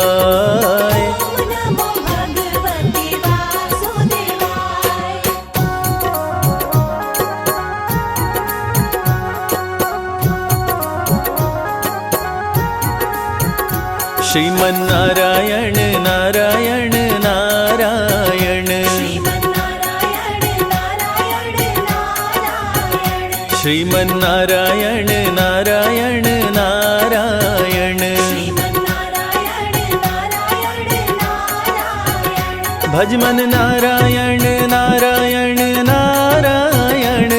श्रीमन्नारायण नारायण नारायण। श्रीमन्नारायण नारायण नारायण। भजमन नारायण नारायण नारायण।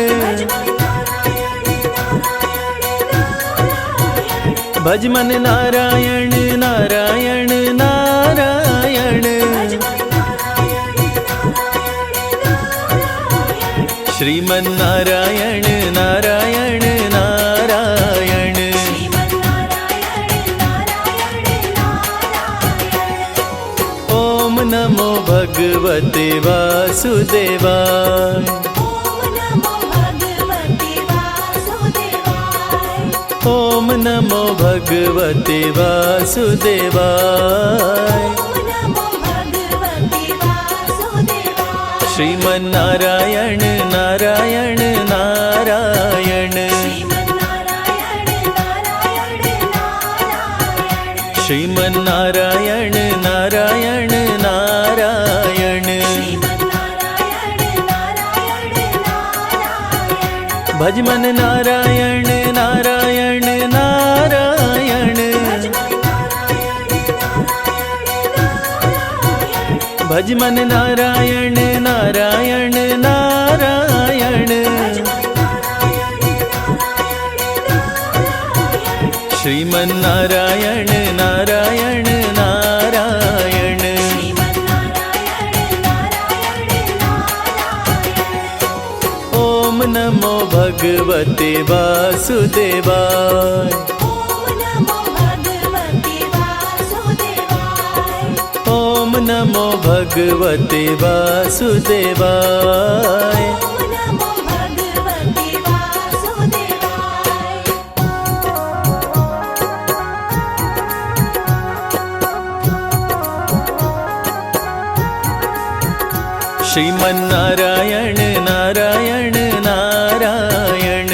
भजमन नारायण नारायण नारायण। श्रीमन्नारायण नारायण नारायण। ओम नमो भगवते वासुदेवाय। ओम नमो भगवते वासुदेवाय। श्रीमन्नारायण नारायण नारायण। श्रीमन्नारायण नारायण नारायण। भजमन नारायण नारायण नारायण। भजमन नारायण नारायण नारायण। श्रीमन्नारायण नारायण नारायण। ओम नमो भगवते वासुदेवाय। ओम नमो भगवते वासुदेवाय। श्रीमन्नारायण नारायण नारायण।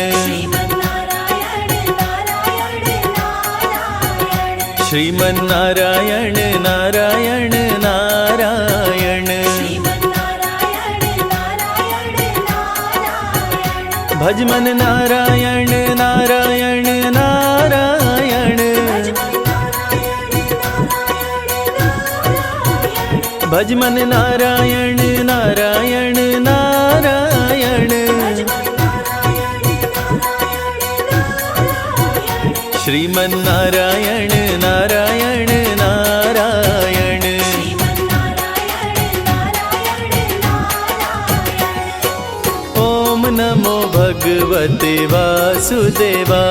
श्रीमन्नारायण नारायण नारायण। भजमन नारायण नारायण नारायण। भजमन नारायण नारायण नारायण। श्रीमन्नारायण नारायण नारायण। ओम नमो भगवते वासुदेवाय।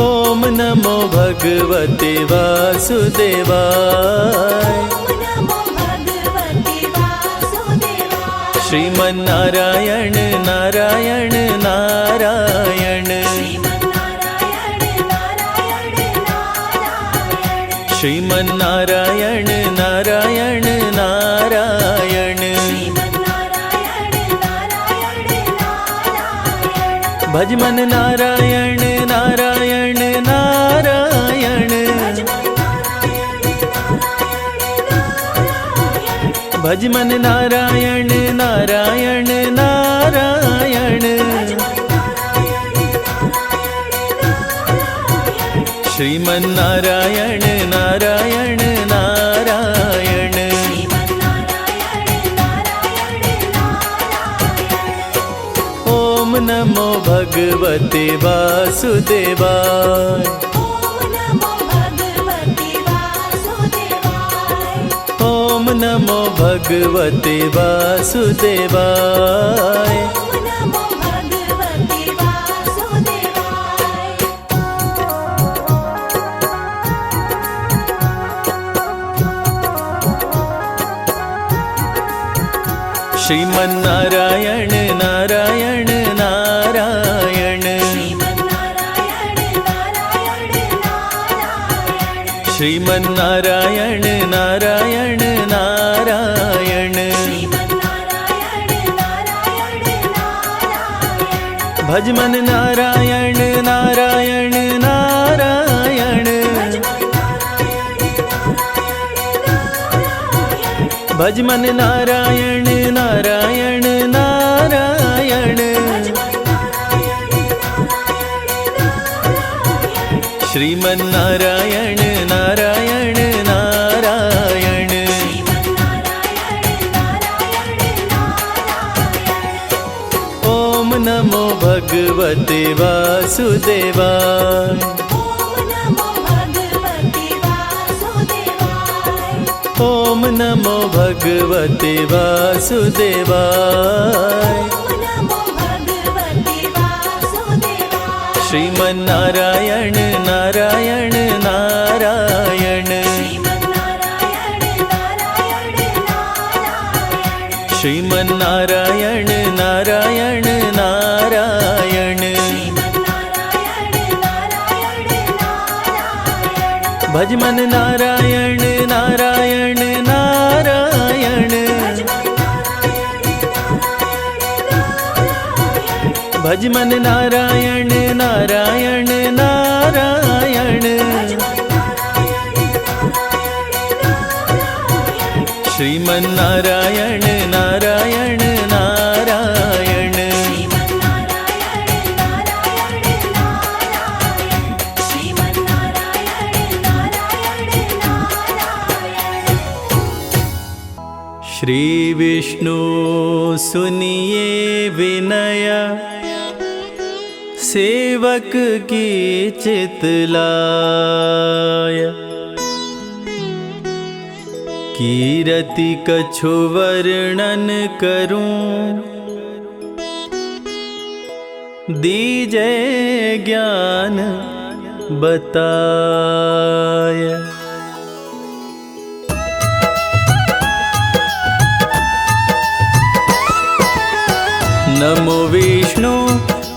ओम नमो भगवते वासुदेवाय। श्रीमन्नारायण नारायण नारायण, श्रीमन्नारायण नारायण नारायण। भजमन नारायण नारायण नारायण, भजमन नारायण नारायण नारायण। श्रीमन्नारायण नारायण नारायण। ओम नमो भगवते वासुदेवाय। ओम नमो भगवते वासुदेवाय। श्रीमन्नारायण नारायण नारायण, श्रीमन्नारायण नारायण नारायण। भजमन नारायण नारायण नारायण, भजमन नारायण नारायण नारायण। श्रीमन्नारायण नारायण नारायण। ओम नमो भगवते वासुदेवाय। ओम नमो भगवते वासुदेवाय। श्रीमन्नारायण नारायण नारायण, श्रीमन्नारायण नारायण नारायण। भजमन नारायण नारायण नारायण, भजमन नारायण नारायण नारायण। श्रीमन्नारायण नारायण नारायण। श्री विष्णु सुनिए विनय, सेवक की चितलाय। कीरति कछु वर्णन करूं, दीजै ज्ञान बताय। नमो विष्णु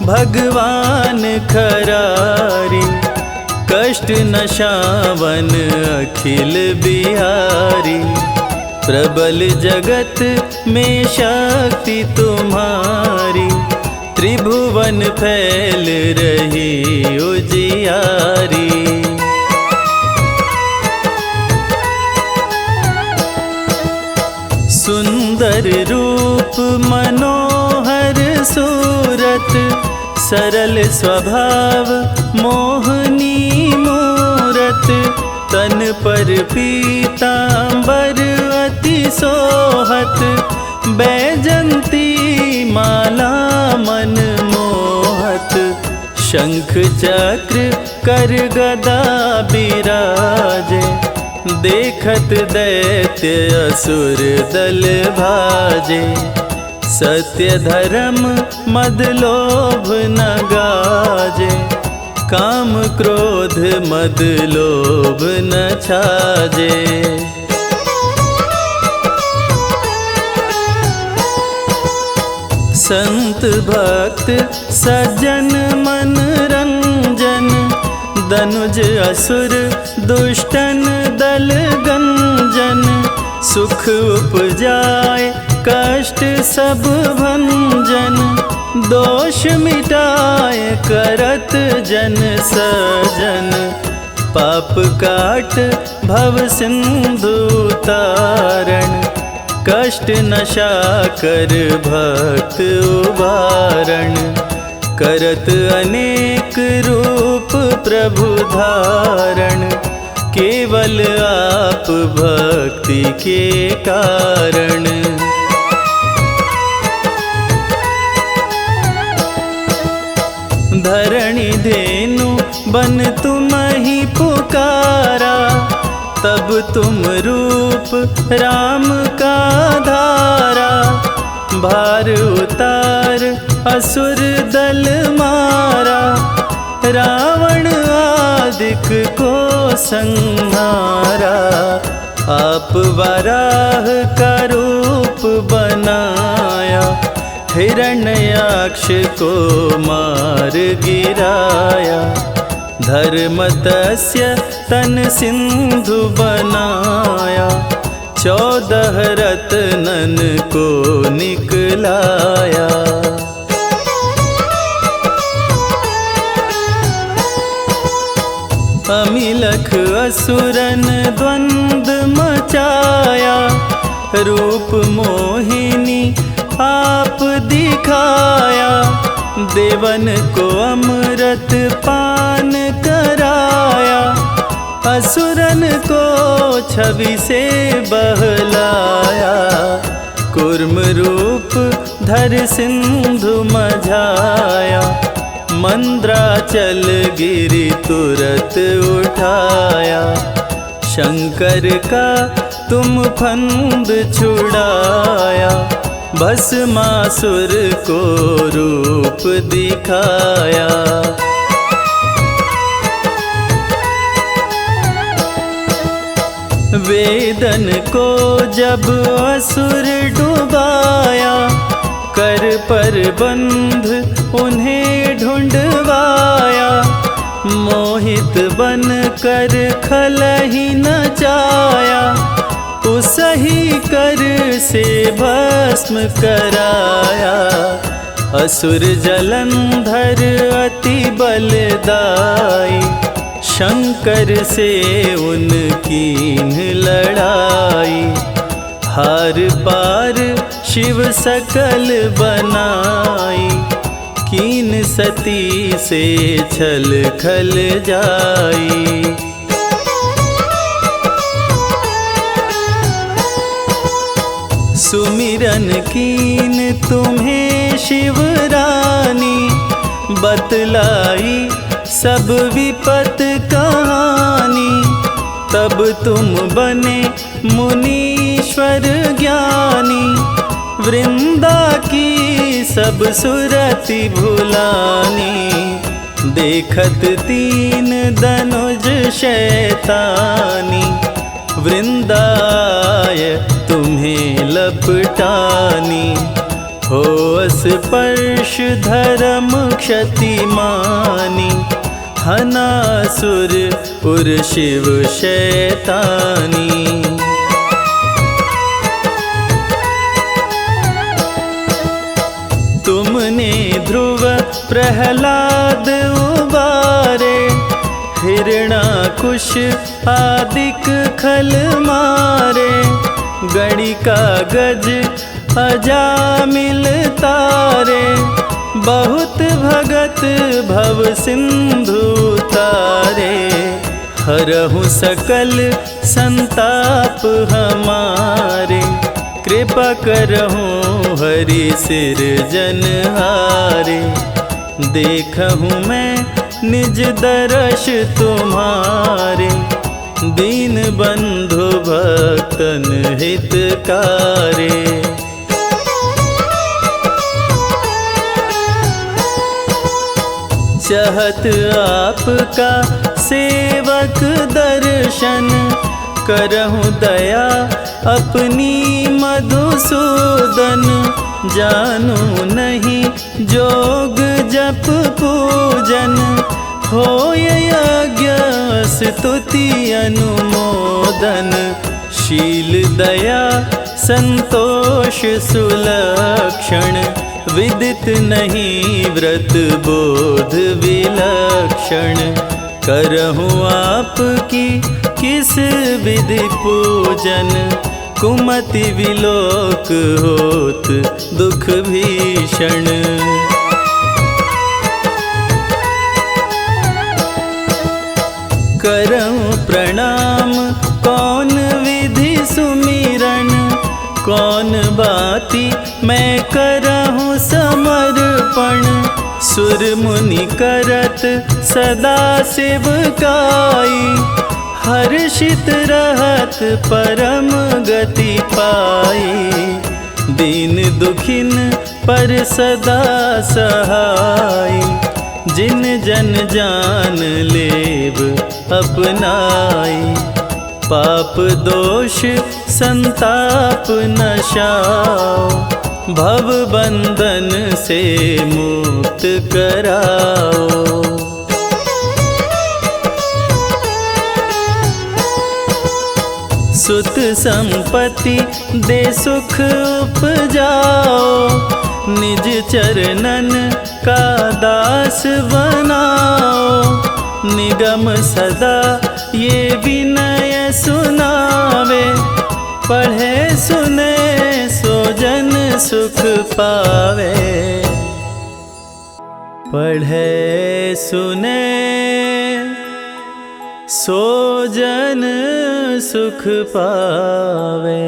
भगवान खरारी, कष्ट नशावन अखिल बिहारी। प्रबल जगत में शक्ति तुम्हारी, त्रिभुवन फैल रही उजियारी। सुंदर रूप मनोहर सूरत, सरल स्वभाव मोहनी मूरत। तन पर पीतांबर अति सोहत, बैजंती माला मन मोहत। शंख चक्र कर गदा बिराजे, देखत दैत्य असुर दल भाजे। सत्य धर्म मद लोभ न गाजे, काम क्रोध मद लोभ न छाजे। संत भक्त सज्जन मन रंजन, दनुज असुर दुष्टन दल गंजन। सुख उपजाए कष्ट सब भंजन, दोष मिटाए करत जन सजन। पाप काट भव सिंधु तारण, कष्ट नशा कर भक्त उबारण। करत अनेक रूप प्रभु धारण, केवल आप भक्ति के कारण। धरणी धेनु बन तुम ही पुकारा, तब तुम रूप राम का धारा। भार उतार असुर दल मारा, रावण आदिक को संहारा। आप वराह का रूप बनाया, हिरण्याक्ष को मार गिराया। धर्मतस्य तन सिंधु बनाया, 14 रत्नन को निकलाया। अमिलख असुरन द्वंद मचाया, रूप मोहिनी आप दिखाया। देवन को अमृत पान कराया, असुरन को छवि से बहलाया। कूर्म रूप धर सिंधु मझाया, मंद्राचल गिरि तुरत उठाया। शंकर का तुम फंद छुड़ाया, भस्मासुर को रूप दिखाया। वेदन को जब असुर डुबाया, कर पर बंध उन्हें ढूंढवाया। मोहित बन कर खलहि नचाया, उसही कर से भस्म कराया। असुर जलंधर अति बलदाई, शंकर से उनकी लड़ाई। हार पार शिव सकल बनाई, कीन सती से छल खल जाई। सुमिरन कीन तुम्हें शिवरानी, बतलाई सब विपत कहानी। तब तुम बने मुनीश्वर ज्ञानी, वृंदा की सब सुरति भुलानी। देखत तीन दनुज शैतानी, वृंदाय तुम्हें लपटानी। हो स्पर्श धर्म क्षति मानी, हनासुर उर शिव शैतानी। तुमने ध्रुव प्रहलाद उबारे, हिरणाकुश आदिक खल मारे। गणिका गज अजामिल तारे, बहुत भगत भव सिंधु तारे। हरहु सकल संताप हमारे, कृपा करहु हरि सिरजनहारे। देखहु मैं निज दर्श तुम्हारे, दीन बंधु भक्तन हितकारे। चहत आपका सेवक दर्शन, करहु दया अपनी मधुसूदन। जानू नहीं जोग जप पूजन, होय यज्ञ स्तुति अनुमोदन। शील दया संतोष सुलक्षण, विदित नहीं व्रत बोध विलक्षण। करहूँ आपकी किस विधि पूजन, कुमति विलोक होत दुख भीषण। करऊँ प्रणाम कौन विधि सुमिरन, कौन बाती मैं करहूँ समर्पण। सुर मुनि करत सदा सेवकाई, हर्षित रहत परम गति पाई। दीन दुखिन पर सदा सहाय, जिन जन जान लेव अपनाई। पाप दोष संताप नशाओ, भव बंधन से मुक्त कराओ। सुत संपत्ति दे सुख उपजाओ, निज चरणन का दास बनाओ। निगम सदा ये विनय सुनावे, पढ़े सुने सो जन सुख पावे। पढ़े सुने सो जन सुख पावे।